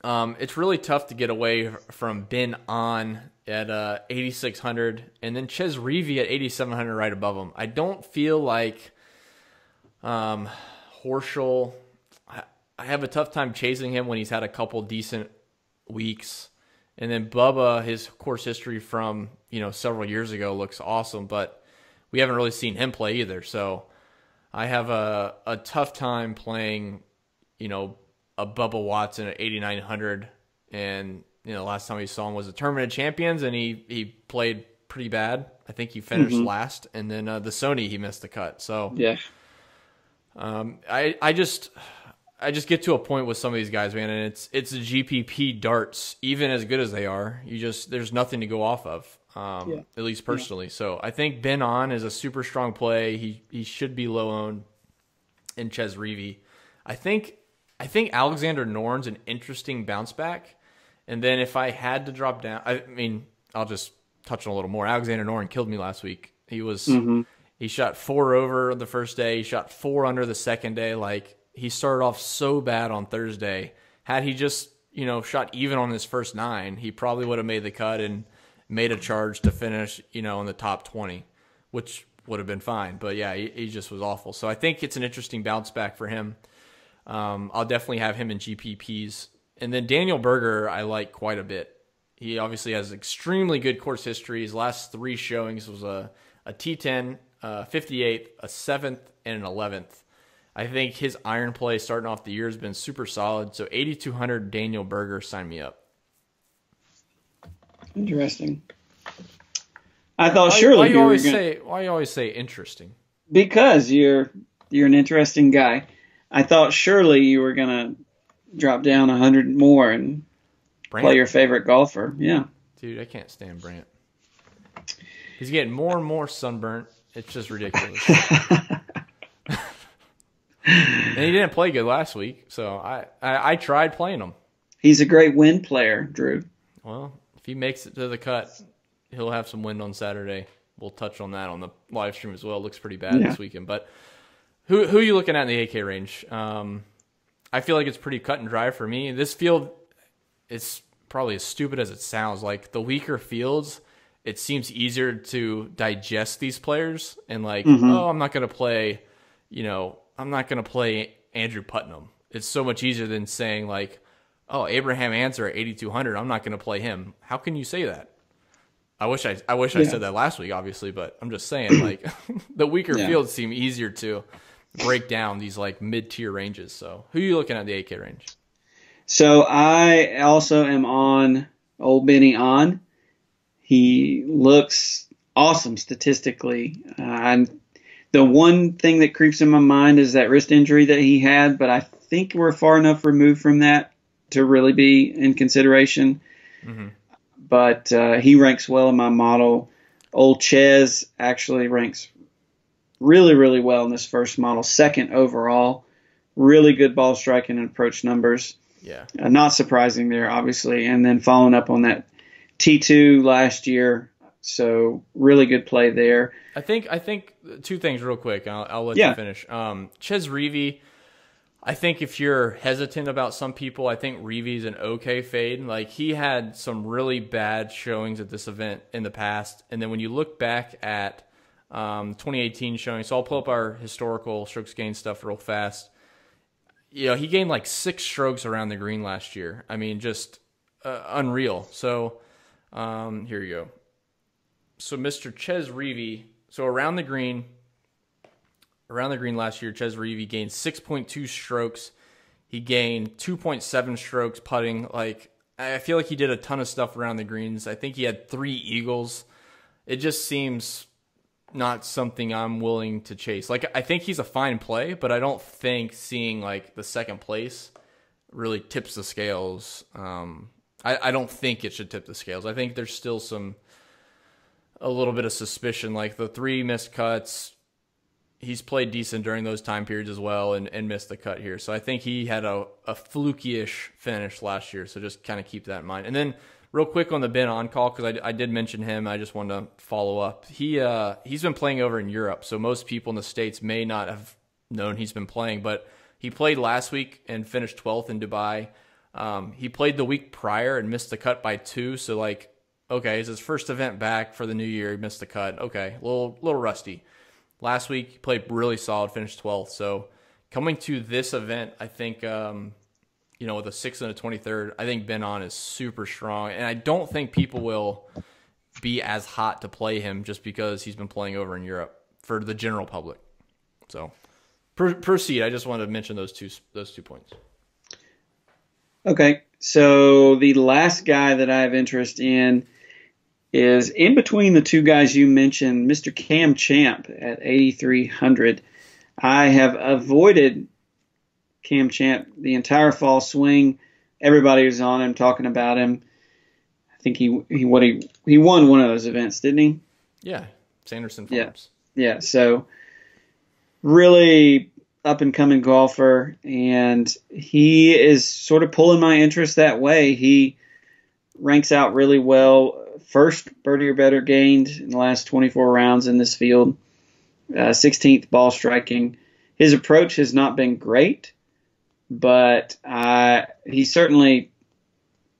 It's really tough to get away from Ben On at 8,600, and then Ches Reavie at 8,700 right above him. I don't feel like Horschel. I have a tough time chasing him when he's had a couple decent weeks. And then Bubba, his course history from, several years ago looks awesome, but we haven't really seen him play either. So I have a tough time playing, a Bubba Watson at 8,900. And, last time we saw him was the Tournament of Champions, and he played pretty bad. I think he finished last. And then the Sony, he missed the cut. So yeah, I just get to a point with some of these guys, man, and it's a GPP darts, even as good as they are. There's nothing to go off of. at least personally. So I think Ben On is a super strong play. He should be low owned in Ches Reavie. I think Alexander Norn's an interesting bounce back. And then if I had to drop down, I mean, I'll just touch on a little more. Alexander Norn killed me last week. He was he shot 4 over the first day. He shot 4 under the second day. Like, he started off so bad on Thursday. Had he just, shot even on his first 9, he probably would have made the cut and made a charge to finish, in the top 20, which would have been fine. But yeah, he just was awful. So I think it's an interesting bounce back for him. I'll definitely have him in GPPs. And then Daniel Berger, I like quite a bit. He obviously has extremely good course history. His last 3 showings was a T10, 58th, a 7th, and an 11th. I think his iron play starting off the year has been super solid. So 8,200 Daniel Berger, sign me up. Interesting. I thought surely why you always say interesting? Because you're an interesting guy. I thought surely you were gonna drop down 100 more and play your favorite golfer. Yeah. Dude, I can't stand Brant. He's getting more and more sunburnt. It's just ridiculous. And he didn't play good last week, so I tried playing him. He's a great wind player, Drew. Well, if he makes it to the cut, he'll have some wind on Saturday. We'll touch on that on the live stream as well. It looks pretty bad this weekend. But who are you looking at in the AK range? I feel like it's pretty cut and dry for me. This field, it's probably as stupid as it sounds. Like, the weaker fields, it seems easier to digest these players and I'm not going to play, I'm not going to play Andrew Putnam. It's so much easier than saying Abraham Ancer at 8,200. I'm not going to play him. How can you say that? I wish I said that last week, obviously, but I'm just saying the weaker fields seem easier to break down these mid-tier ranges. So who are you looking at in the AK range? So I also am on old Benny On. He looks awesome statistically. And the one thing that creeps in my mind is that wrist injury that he had, but I think we're far enough removed from that to really be in consideration. Mm-hmm. But he ranks well in my model. Old Ches actually ranks really, really well in this first model, 2nd overall. Really good ball striking and approach numbers. Yeah. Not surprising there, obviously. And then following up on that T2 last year. So really good play there. I think 2 things real quick. I'll let you finish. Ches Reavie, I think if you're hesitant about some people, I think Reavie's an okay fade. He had some really bad showings at this event in the past. And then when you look back at 2018 showing, so I'll pull up our historical strokes gained stuff real fast. He gained 6 strokes around the green last year. I mean, just unreal. So here you go. So Mr. Ches Reavie, so around the green last year, Ches Reavie gained 6.2 strokes. He gained 2.7 strokes putting. I feel like he did a ton of stuff around the greens. I think he had 3 eagles. It just seems not something I'm willing to chase. I think he's a fine play, but I don't think seeing the second place really tips the scales. I don't think it should tip the scales. I think there's still a little bit of suspicion. The 3 missed cuts, he's played decent during those time periods as well and missed the cut here. So I think he had a fluky-ish finish last year. So just kind of keep that in mind. And then real quick on the Ben On call, because I did mention him. I just wanted to follow up. He's been playing over in Europe, so most people in the States may not have known he's been playing, but he played last week and finished 12th in Dubai. He played the week prior and missed the cut by 2, so okay, it's his first event back for the new year. He missed the cut. Okay, a little rusty. Last week, he played really solid, finished 12th. So coming to this event, I think, with a 6th and a 23rd, I think Ben On is super strong. And I don't think people will be as hot to play him just because he's been playing over in Europe for the general public. So proceed. I just wanted to mention those two points. Okay, so the last guy that I have interest in is in between the 2 guys you mentioned, Mr. Cam Champ at 8,300. I have avoided Cam Champ the entire fall swing. Everybody was on him, talking about him. think he won one of those events, didn't he? Yeah, Sanderson Farms. Yeah. So really up and coming golfer, and he is sort of pulling my interest that way. He ranks out really well. First birdie or better gained in the last 24 rounds in this field. 16th ball striking. His approach has not been great, but he certainly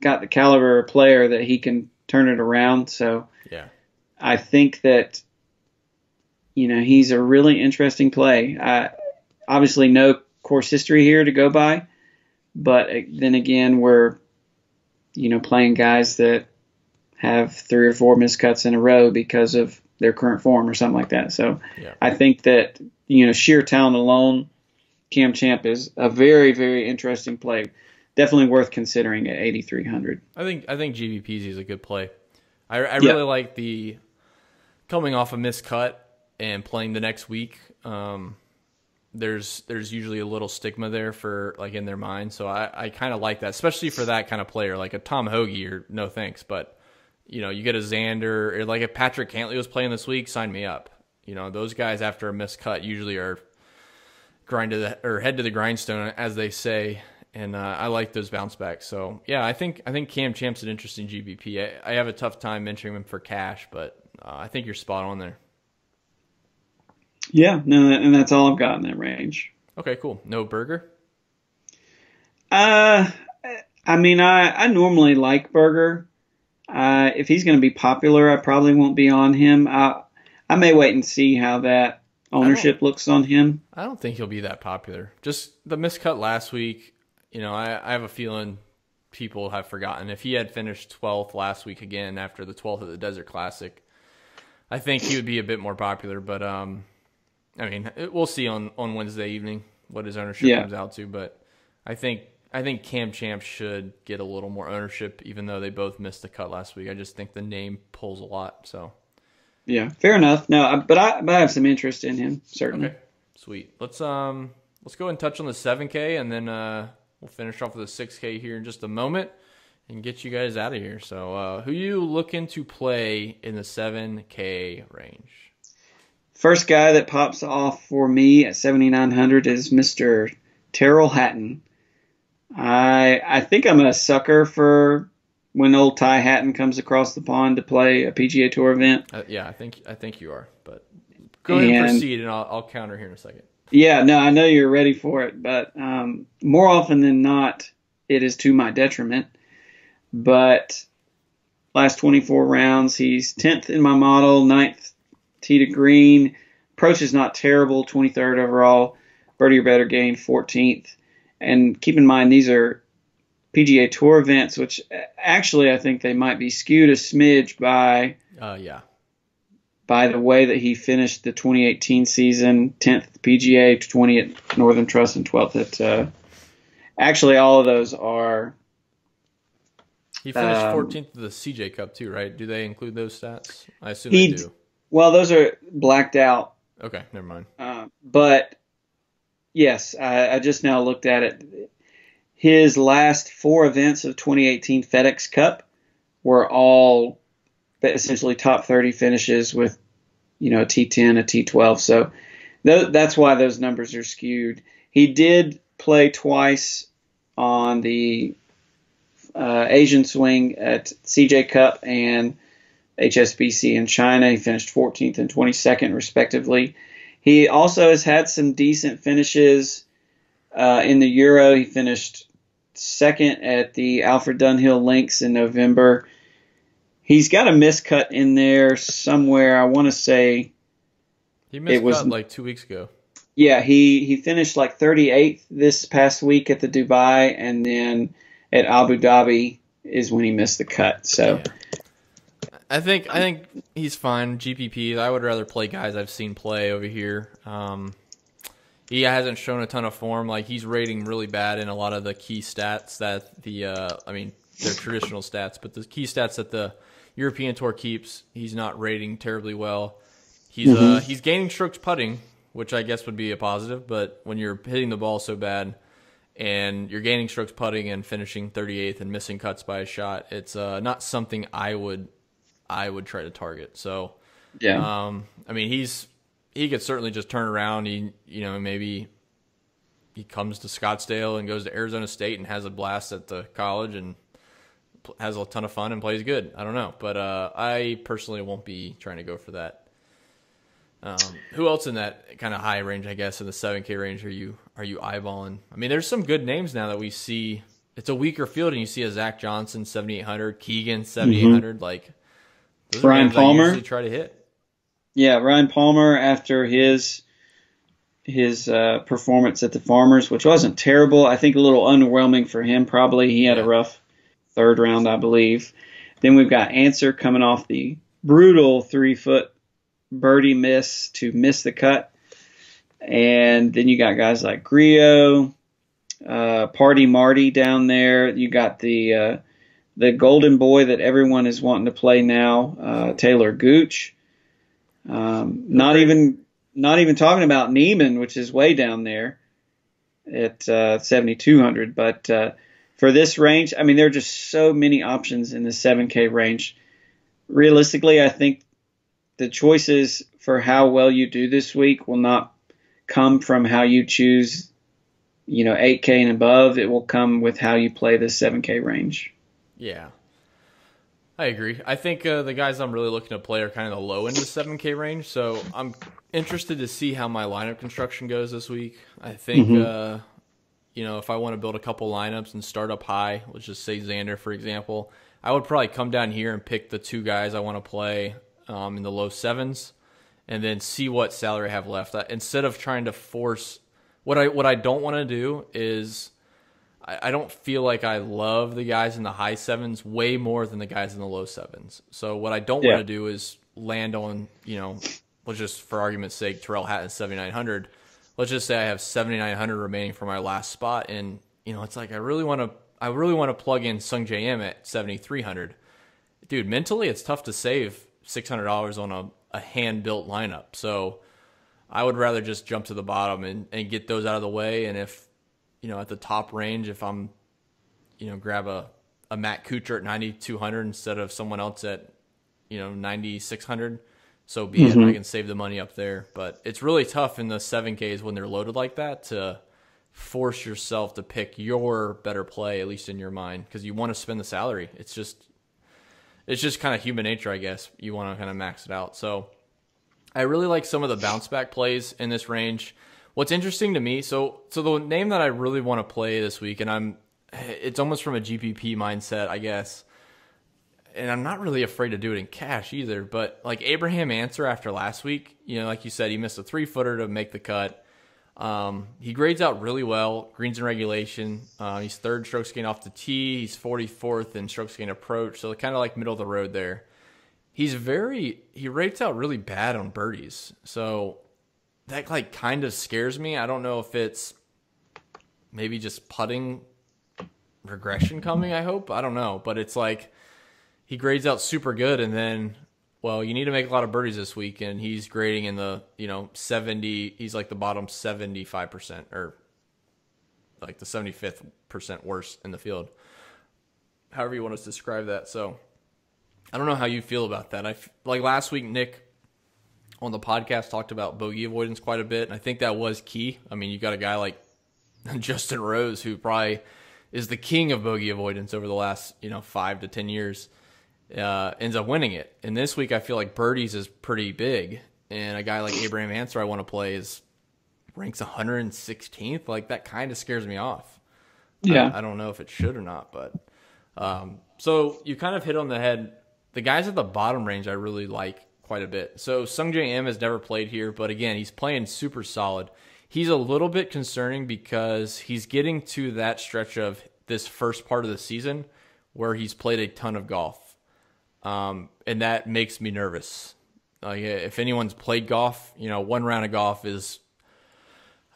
got the caliber of player that he can turn it around. So yeah, I think that, he's a really interesting play. Obviously no course history here to go by, but then again, we're, playing guys that have 3 or 4 miscuts in a row because of their current form or something like that. So yeah. I think that, sheer talent alone, Cam Champ is a very, very interesting play. Definitely worth considering at 8,300. I think GVPZ is a good play. I really like the coming off a miscut and playing the next week. There's usually a little stigma there for like in their mind, so I kind of like that, especially for that kind of player, like a Tom Hoagie or no thanks. But you get a Xander, or like if Patrick Cantley was playing this week, sign me up. Those guys after a miscut usually are head to the grindstone, as they say. And I like those bounce backs. So yeah, I think Cam Champ's an interesting GBP. I have a tough time mentioning him for cash, but I think you're spot on there. Yeah, no, and that's all I've got in that range. Okay, cool. No Berger? I normally like Berger. If he's going to be popular, I probably won't be on him. I may wait and see how that ownership looks on him. I don't think he'll be that popular. Just the miscut last week, I have a feeling people have forgotten. If he had finished 12th last week again after the 12th at the Desert Classic, I think he would be a bit more popular. But, we'll see on Wednesday evening what his ownership comes out to. But I think Cam Champ should get a little more ownership, even though they both missed the cut last week. I just think the name pulls a lot. So yeah, fair enough. No, but I have some interest in him, certainly. Okay, sweet. Let's go and touch on the 7K, and then we'll finish off with the 6K here in just a moment and get you guys out of here. So who you looking to play in the 7K range? First guy that pops off for me at 7,900 is Mr. Terrell Hatton. I think I'm a sucker for when old Ty Hatton comes across the pond to play a PGA Tour event. Yeah, I think you are. But go ahead and proceed, and I'll counter here in a second. Yeah, no, I know you're ready for it, but more often than not, it is to my detriment. But last 24 rounds, he's 10th in my model, 9th tee to green. Approach is not terrible, 23rd overall. Birdie or better gain, 14th. And keep in mind, these are PGA Tour events, which actually I think they might be skewed a smidge by the way that he finished the 2018 season, 10th at the PGA, 20th at Northern Trust, and 12th at actually all of those are. He finished 14th of the CJ Cup too, right? Do they include those stats? I assume they do. Well, those are blacked out. Okay, never mind. But yes, I just now looked at it. His last 4 events of 2018 FedEx Cup were all essentially top 30 finishes with, a T10, a T12. So that's why those numbers are skewed. He did play twice on the Asian swing at CJ Cup and HSBC in China. He finished 14th and 22nd, respectively. He also has had some decent finishes in the Euro. He finished 2nd at the Alfred Dunhill Links in November. He's got a miscut in there somewhere. I want to say he miscut like 2 weeks ago. Yeah, he finished like 38th this past week at the Dubai, and then at Abu Dhabi is when he missed the cut. So. Yeah. I think he's fine. GPP, I would rather play guys I've seen play over here. He hasn't shown a ton of form. Like, he's rating really bad in a lot of the key stats that they're traditional stats, but the key stats that the European Tour keeps, he's not rating terribly well. He's gaining strokes putting, which I guess would be a positive, but when you're hitting the ball so bad and you're gaining strokes putting and finishing 38th and missing cuts by a shot, it's not something I would try to target. So, yeah, I mean, he could certainly just turn around. Maybe he comes to Scottsdale and goes to Arizona State and has a blast at the college and has a ton of fun and plays good. I don't know, but I personally won't be trying to go for that. Who else in that kind of high range, I guess, in the 7K range are you eyeballing? I mean, there's some good names now that we see. It's a weaker field, and you see a Zach Johnson 7,800, Keegan 7,800. Like those are Ryan names Palmer. I usually try to hit. Yeah, Ryan Palmer after his performance at the Farmers, which wasn't terrible. I think a little underwhelming for him. Probably he had a rough third round, I believe. Then we've got Answer coming off the brutal 3-foot birdie miss to miss the cut. And then you got guys like Griot, Party Marty down there. You got the golden boy that everyone is wanting to play now, Taylor Gooch. Not even talking about Neiman, which is way down there at 7,200. But for this range, I mean, there are just so many options in the 7K range. Realistically, I think the choices for how well you do this week will not come from how you choose, 8K and above. It will come with how you play the 7K range. Yeah, I agree. I think the guys I'm really looking to play are kind of the low end of the 7K range, so I'm interested to see how my lineup construction goes this week. I think, if I want to build a couple lineups and start up high, let's just say Xander, for example, I would probably come down here and pick the two guys I want to play in the low sevens, and then see what salary I have left. Instead of trying to force, what I don't want to do is, I don't feel like I love the guys in the high sevens way more than the guys in the low sevens. So what I don't want to do is land on, let's just, for argument's sake, Terrell Hatton 7,900. Let's just say I have 7,900 remaining for my last spot, and it's like I really want to plug in Sung J M at 7,300. Dude, mentally it's tough to save $600 on a hand-built lineup. So I would rather just jump to the bottom and get those out of the way. And if, at the top range, if I'm, grab a Matt Kuchar at 9,200 instead of someone else at, 9,600, so be it. I can save the money up there. But it's really tough in the 7Ks when they're loaded like that to force yourself to pick your better play, at least in your mind, because you want to spend the salary. It's just kind of human nature, I guess. You want to kind of max it out. So I really like some of the bounce back plays in this range. What's interesting to me, so the name that I really want to play this week, and it's almost from a GPP mindset, I guess, and I'm not really afraid to do it in cash either, but like Abraham Answer after last week, like you said, he missed a 3-footer to make the cut. He grades out really well, greens and regulation. He's third strokes gain off the tee. He's 44th in strokes gain approach, so kind of like middle of the road there. He rates out really bad on birdies, so that like kind of scares me. I don't know if it's maybe just putting regression coming, I hope. I don't know, but it's like he grades out super good, and then, well, you need to make a lot of birdies this week, and he's grading in the, 70, he's like the bottom 75%, or like the 75th percent worst in the field. However you want to describe that. So I don't know how you feel about that. Like last week, Nick on the podcast talked about bogey avoidance quite a bit, and I think that was key. I mean, you got a guy like Justin Rose, who probably is the king of bogey avoidance over the last 5 to 10 years, ends up winning it. And this week I feel like birdies is pretty big, and a guy like Abraham Answer I want to play ranks 116th. Like, that kind of scares me off. Yeah, I don't know if it should or not, but so you kind of hit on the head. The guys at the bottom range I really like quite a bit. So Sung J M has never played here, but again, he's playing super solid. He's a little bit concerning because he's getting to that stretch of this first part of the season where he's played a ton of golf. And that makes me nervous. If anyone's played golf, one round of golf is,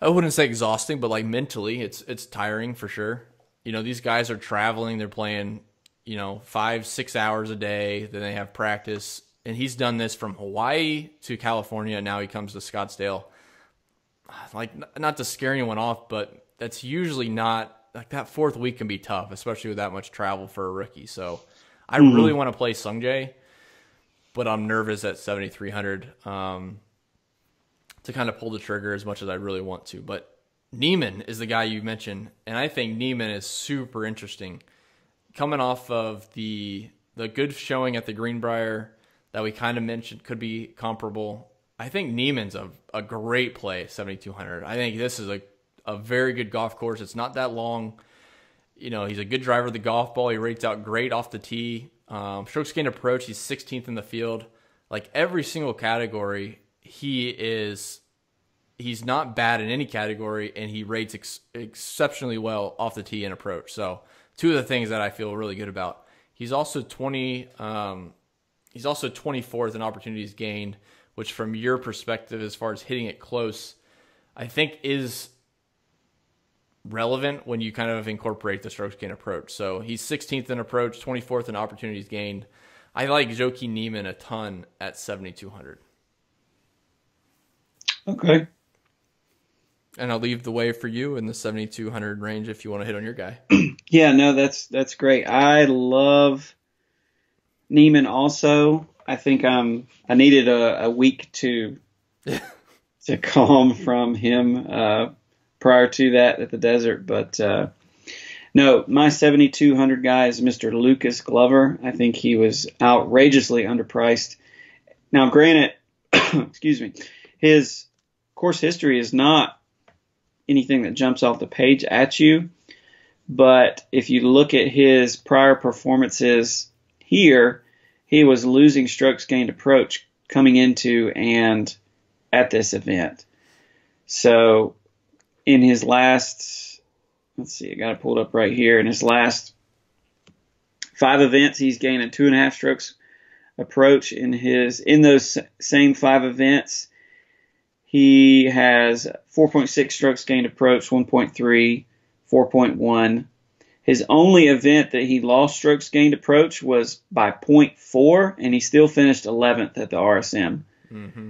I wouldn't say exhausting, but like mentally it's tiring for sure. These guys are traveling, they're playing, 5-6 hours a day, then they have practice. And he's done this from Hawaii to California, and now he comes to Scottsdale. Like, not to scare anyone off, but that's usually not like that. Fourth week can be tough, especially with that much travel for a rookie. So I really want to play Sungjae, but I'm nervous at 7,300 to kind of pull the trigger as much as I really want to. But Neiman is the guy you mentioned, and I think Neiman is super interesting. Coming off of the good showing at the Greenbrier that we kind of mentioned could be comparable. I think Neiman's a great play at 7,200. I think this is a very good golf course. It's not that long. You know, he's a good driver of the golf ball. He rates out great off the tee. Strokes gained approach, he's 16th in the field. Like every single category, he's not bad in any category, and he rates exceptionally well off the tee and approach. So two of the things that I feel really good about. He's also 24th in opportunities gained, which from your perspective, as far as hitting it close, I think is relevant when you kind of incorporate the strokes gained approach. So he's 16th in approach, 24th in opportunities gained. I like Joaquin Neiman a ton at 7,200. Okay. And I'll leave the way for you in the 7,200 range if you want to hit on your guy. Yeah, no, that's great. I love Neiman also. I think I needed a week to calm from him prior to that at the desert. But no, my 7,200 guy is Mr. Lucas Glover. I think he was outrageously underpriced. Now, granted, excuse me, his course history is not anything that jumps off the page at you. But if you look at his prior performances here, he was losing strokes gained approach coming into and at this event. So in his last, let's see, I got it pulled up right here. In his last 5 events, he's gaining 2.5 strokes approach. In those same 5 events, he has 4.6 strokes gained approach, 1.3, 4.1. His only event that he lost strokes gained approach was by 0.4, and he still finished 11th at the RSM. Mm-hmm.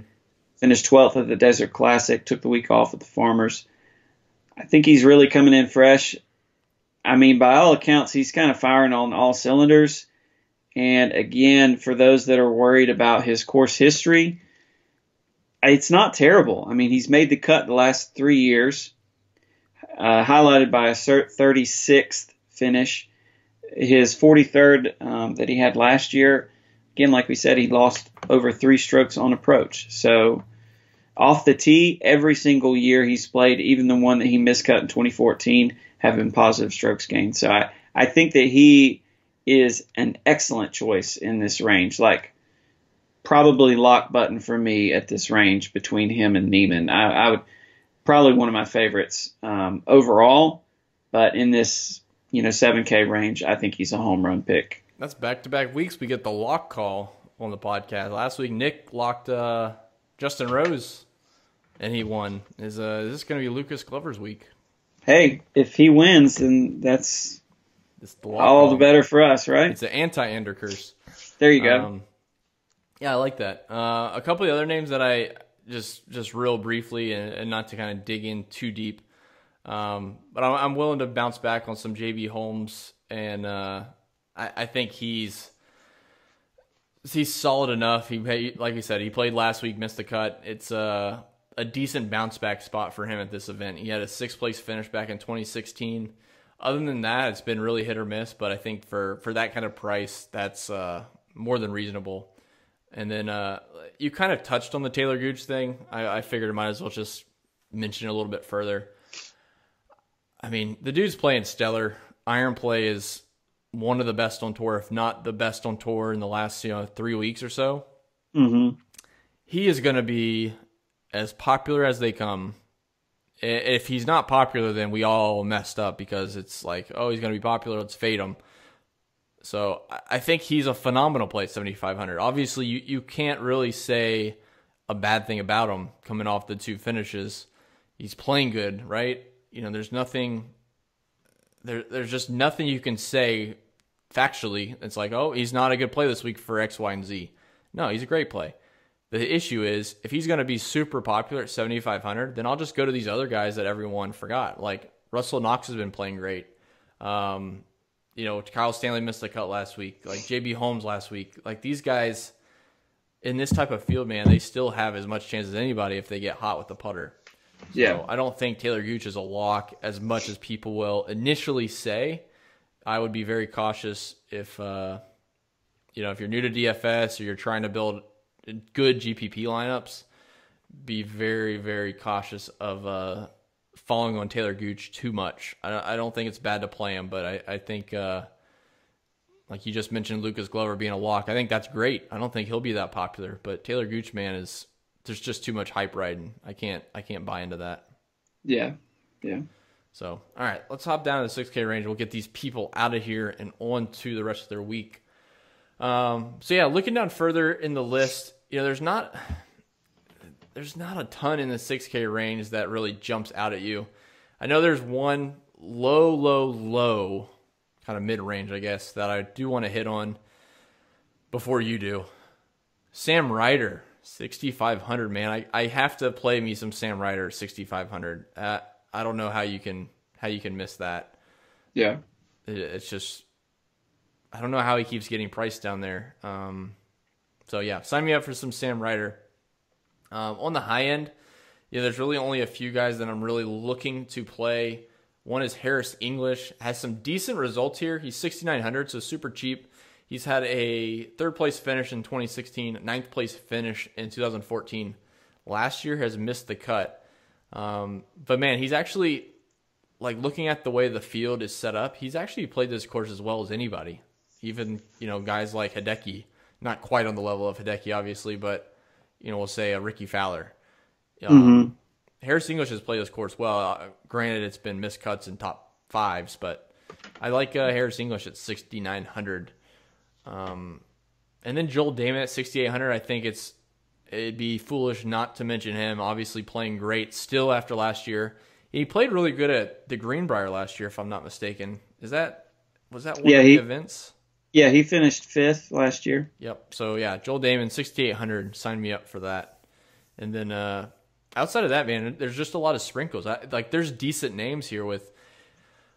Finished 12th at the Desert Classic, took the week off at the Farmers. I think he's really coming in fresh. I mean, by all accounts, he's kind of firing on all cylinders. And again, for those that are worried about his course history, it's not terrible. I mean, he's made the cut the last 3 years, highlighted by a 36th finish. His 43rd that he had last year, again, like we said, he lost over 3 strokes on approach. So off the tee, every single year he's played, even the one that he miscut in 2014, have been positive strokes gained. So I think that he is an excellent choice in this range. Like, probably lock button for me at this range between him and Neiman. I would probably one of my favorites overall, but in this 7K range, I think he's a home run pick. That's back-to-back weeks we get the lock call on the podcast. Last week Nick locked Justin Rose, and he won. Is this going to be Lucas Glover's week? Hey, if he wins, then that's all the better for us, right? It's an anti-Ender curse. There you go. Yeah, I like that. A couple of other names that I just real briefly, and not to kind of dig in too deep, but I'm willing to bounce back on some JB Holmes, and I think he's solid enough. Like you said, he played last week, missed the cut. It's a decent bounce back spot for him at this event. He had a 6th place finish back in 2016. Other than that, it's been really hit or miss, but I think for that kind of price, that's more than reasonable. And then you kind of touched on the Taylor Gooch thing. I figured I might as well just mention it a little bit further. I mean, the dude's playing stellar. Iron play is one of the best on tour, if not the best on tour in the last 3 weeks or so. Mm-hmm. He is going to be as popular as they come. If he's not popular, then we all messed up, because it's like, oh, he's going to be popular, let's fade him. So I think he's a phenomenal play at 7,500. Obviously, you can't really say a bad thing about him coming off the 2 finishes. He's playing good, right? There's nothing. There's just nothing you can say factually. It's like, oh, he's not a good play this week for X, Y, and Z. No, he's a great play. The issue is, if he's going to be super popular at 7,500, then I'll just go to these other guys that everyone forgot, like Russell Knox has been playing great. Kyle Stanley missed the cut last week. Like JB Holmes last week. Like these guys in this type of field, man, they still have as much chance as anybody if they get hot with the putter. Yeah. So I don't think Taylor Gooch is a lock as much as people will initially say. I would be very cautious if you're new to DFS or you're trying to build good GPP lineups. Be very, very cautious of falling on Taylor Gooch too much. I don't think it's bad to play him, but I think, like you just mentioned, Lucas Glover being a lock. I think that's great. I don't think he'll be that popular, but Taylor Gooch, man, there's just too much hype riding. I can't buy into that. Yeah. So, all right, let's hop down to the 6K range. We'll get these people out of here and on to the rest of their week. Looking down further in the list, there's not a ton in the 6K range that really jumps out at you. I know there's one low kind of mid-range, I guess, that I do want to hit on before you do. Sam Ryder, 6,500, man. I have to play me some Sam Ryder, 6,500. I don't know how you can miss that. Yeah. It's just, I don't know how he keeps getting priced down there. Sign me up for some Sam Ryder. On the high end, there's really only a few guys that I'm really looking to play. One is Harris English. Has some decent results here. He's 6,900, so super cheap. He's had a third place finish in 2016, ninth place finish in 2014. Last year has missed the cut. But man, he's actually, like, looking at the way the field is set up, he's actually played this course as well as anybody. Even, guys like Hideki, not quite on the level of Hideki, obviously, but, we'll say a Ricky Fowler. Harris English has played this course well. Granted, it's been missed cuts in top fives, but I like Harris English at 6,900. And then Joel Damon at 6,800. I think it'd be foolish not to mention him. Obviously playing great still after last year. He played really good at the Greenbrier last year, if I'm not mistaken. Was that one of the events? Yeah, he finished 5th last year. Yep. So yeah, Joel Damon, 6,800. Sign me up for that. And then outside of that, man, there's just a lot of sprinkles. There's decent names here with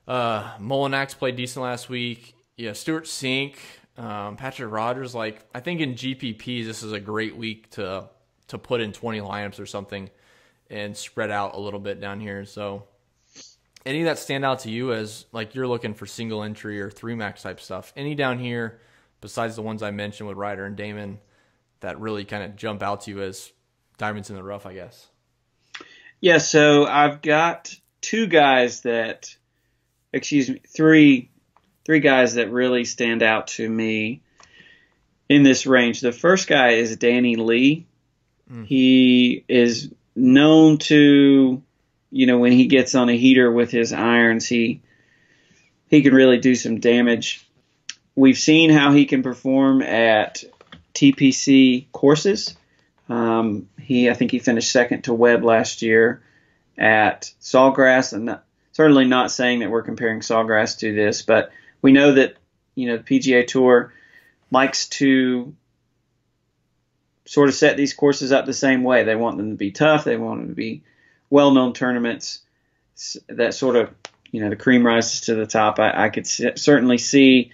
Molinax played decent last week. Yeah, Stuart Sink. Patrick Rogers, I think in GPPs, this is a great week to put in 20 lineups or something and spread out a little bit down here. So any that stand out to you as you're looking for single entry or 3-max type stuff? Any down here besides the ones I mentioned with Ryder and Damon that really kind of jump out to you as diamonds in the rough, I guess? Yeah, so I've got three guys that really stand out to me in this range. The first guy is Danny Lee. He is known to, when he gets on a heater with his irons, he can really do some damage. We've seen how he can perform at TPC courses. I think he finished second to Webb last year at Sawgrass, and certainly not saying that we're comparing Sawgrass to this, but we know that, the PGA Tour likes to sort of set these courses up the same way. They want them to be tough. They want them to be well-known tournaments. That sort of, the cream rises to the top. I could certainly see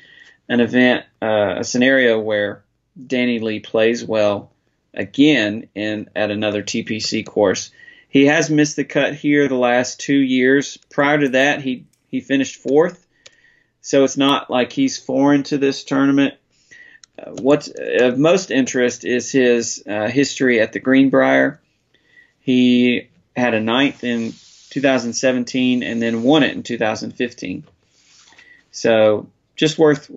an event, a scenario where Danny Lee plays well again at another TPC course. He has missed the cut here the last 2 years. Prior to that, he finished 4th. So it's not like he's foreign to this tournament. What's of most interest is his history at the Greenbrier. He had a 9th in 2017 and then won it in 2015. So just worth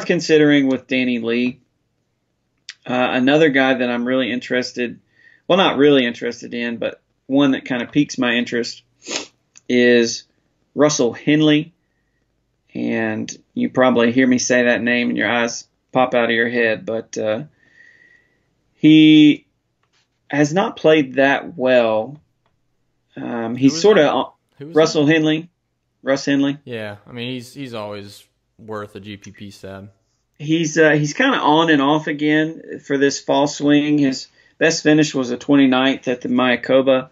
considering with Danny Lee. Another guy that I'm really interested, well, not really interested in, but one that kind of piques my interest is Russell Henley. And you probably hear me say that name and your eyes pop out of your head, but he has not played that well. He's sort of Russell Henley. Russ Henley. Yeah, I mean he's always worth a GPP stab. He's kind of on and off again for this fall swing. His best finish was a 29th at the Mayakoba,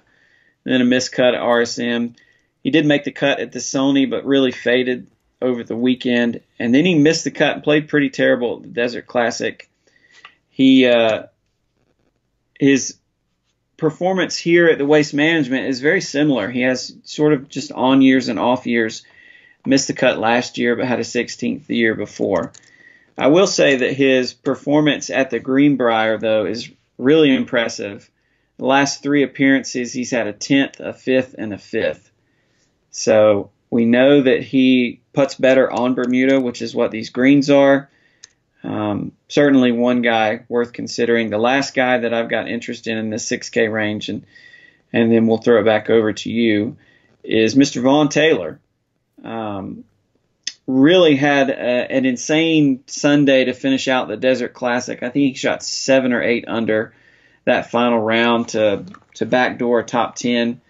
then a miscut at RSM. He did make the cut at the Sony, but really faded over the weekend. And then he missed the cut and played pretty terrible at the Desert Classic. His performance here at the Waste Management is very similar. He has sort of just on years and off years. Missed the cut last year, but had a 16th the year before. I will say that his performance at the Greenbrier, though, is really impressive. The last 3 appearances, he's had a 10th, a 5th, and a 5th. So we know that he putts better on Bermuda, which is what these greens are. Certainly one guy worth considering. The last guy that I've got interest in the 6K range, and then we'll throw it back over to you, is Mr. Vaughn Taylor. Really had an insane Sunday to finish out the Desert Classic. I think he shot 7 or 8 under that final round to backdoor top 10.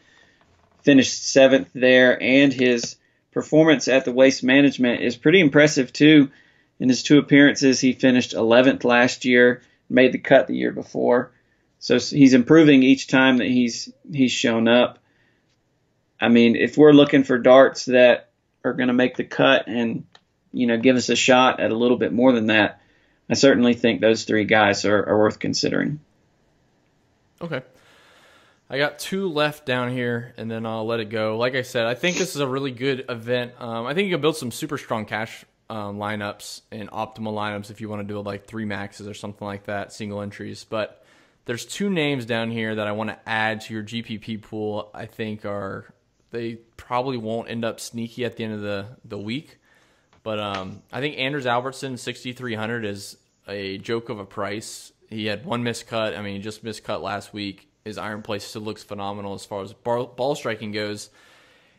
Finished 7th there, and his performance at the Waste Management is pretty impressive too. In his 2 appearances, he finished 11th last year, made the cut the year before. So he's improving each time that he's shown up. I mean, if we're looking for darts that are going to make the cut and, give us a shot at a little bit more than that, I certainly think those 3 guys are worth considering. Okay. I got 2 left down here, and then I'll let it go. Like I said, I think this is a really good event. I think you can build some super strong cash lineups and optimal lineups if you want to do like 3 maxes or something like that, single entries. But there's 2 names down here that I want to add to your GPP pool. I think they probably won't end up sneaky at the end of the week. But I think Anders Albertson, 6,300, is a joke of a price. He had 1 missed cut. I mean, he just missed cut last week. His iron play still looks phenomenal as far as ball striking goes.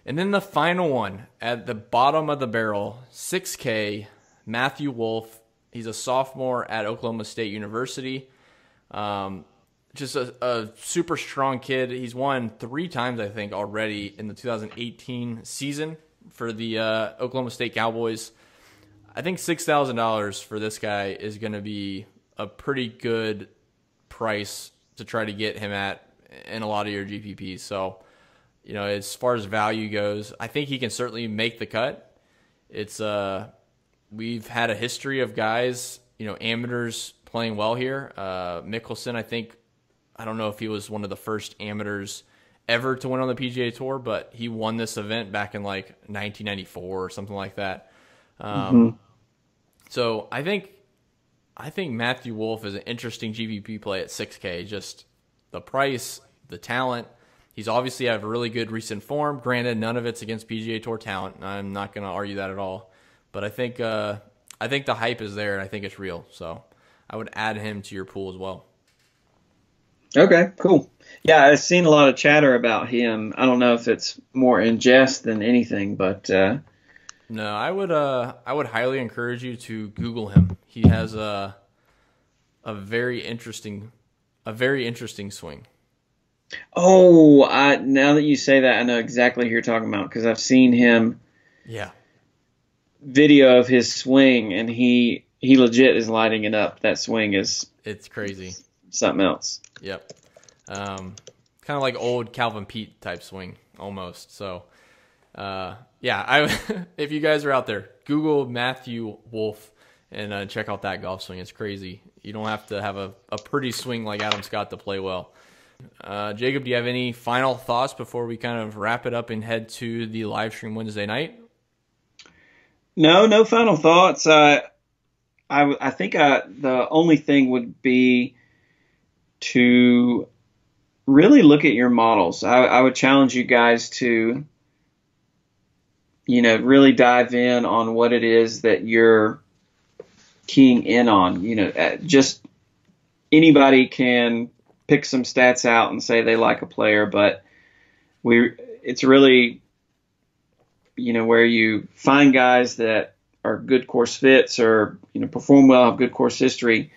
And then the final one at the bottom of the barrel, 6K, Matthew Wolff. He's a sophomore at Oklahoma State University. Just a super strong kid. He's won 3 times, I think, already in the 2018 season for the Oklahoma State Cowboys. I think $6,000 for this guy is going to be a pretty good price to try to get him at in a lot of your GPPs. So, as far as value goes, I think he can certainly make the cut. It's we've had a history of guys, amateurs playing well here. Mickelson, I don't know if he was one of the first amateurs ever to win on the PGA Tour, but he won this event back in like 1994 or something like that. So I think Matthew Wolff is an interesting GPP play at 6K. Just the price, the talent. He's obviously had a really good recent form. Granted, none of it's against PGA Tour talent. I'm not going to argue that at all. But I think the hype is there, and I think it's real. So I would add him to your pool as well. Okay, cool. Yeah, I've seen a lot of chatter about him. I don't know if it's more in jest than anything, but no, I would highly encourage you to Google him. He has a very interesting swing. Oh, now that you say that, I know exactly who you're talking about because I've seen him. Yeah. Video of his swing, and he legit is lighting it up. That swing it's crazy. Something else. Yep. Kind of like old Calvin Peete type swing almost. So, if you guys are out there, Google Matthew Wolff and check out that golf swing. It's crazy. You don't have to have a pretty swing like Adam Scott to play well. Jacob, do you have any final thoughts before we kind of wrap it up and head to the live stream Wednesday night? No final thoughts. I think the only thing would be to really look at your models. I would challenge you guys to, really dive in on what it is that you're keying in on. Just anybody can pick some stats out and say they like a player, but it's really, where you find guys that are good course fits or, perform well, have good course history.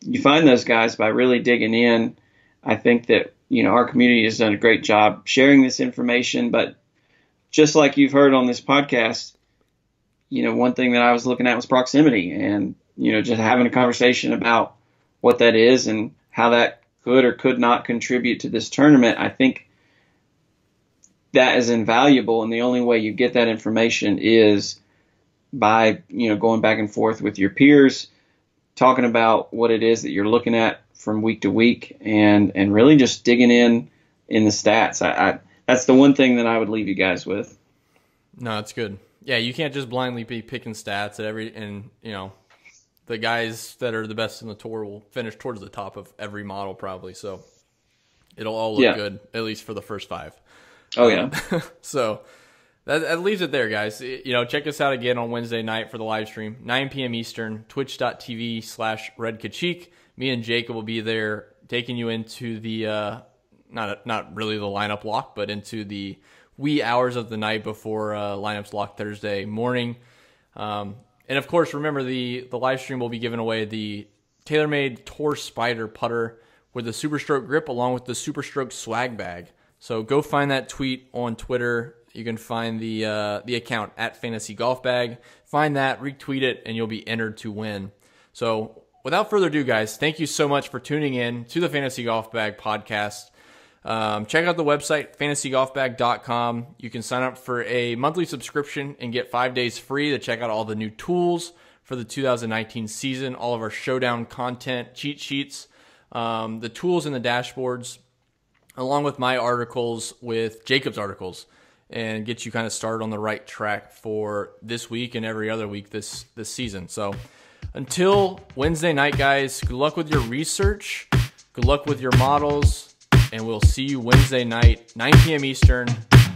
You find those guys by really digging in. I think that, our community has done a great job sharing this information, but just like you've heard on this podcast, one thing that I was looking at was proximity and, just having a conversation about what that is and how that could or could not contribute to this tournament. I think that is invaluable, and the only way you get that information is by, going back and forth with your peers, talking about what it is that you're looking at from week to week, and really just digging in the stats. That's the one thing that I would leave you guys with. No, it's good. Yeah, you can't just blindly be picking stats and the guys that are the best in the tour will finish towards the top of every model probably. So it'll all look good, at least for the first 5. Oh yeah. So that leaves it there, guys. Check us out again on Wednesday night for the live stream, 9 p.m. Eastern, twitch.tv/Redkacheek. Me and Jacob will be there taking you into the, not really the lineup lock, but into the wee hours of the night before lineups lock Thursday morning. And of course, remember the live stream will be giving away the TaylorMade Tour Spider Putter with the SuperStroke grip along with the SuperStroke Swag Bag. So go find that tweet on Twitter. You can find the account at Fantasy Golf Bag. Find that, retweet it, and you'll be entered to win. So without further ado, guys, thank you so much for tuning in to the Fantasy Golf Bag podcast. Check out the website, fantasygolfbag.com. You can sign up for a monthly subscription and get 5 days free to check out all the new tools for the 2019 season, all of our showdown content, cheat sheets, the tools and the dashboards, along with my articles with Jacob's articles, and get you kind of started on the right track for this week and every other week this season. So until Wednesday night, guys, good luck with your research, good luck with your models, and we'll see you Wednesday night, 9 p.m. Eastern,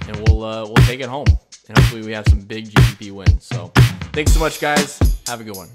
and we'll take it home. And hopefully we have some big GPP wins. So thanks so much, guys. Have a good one.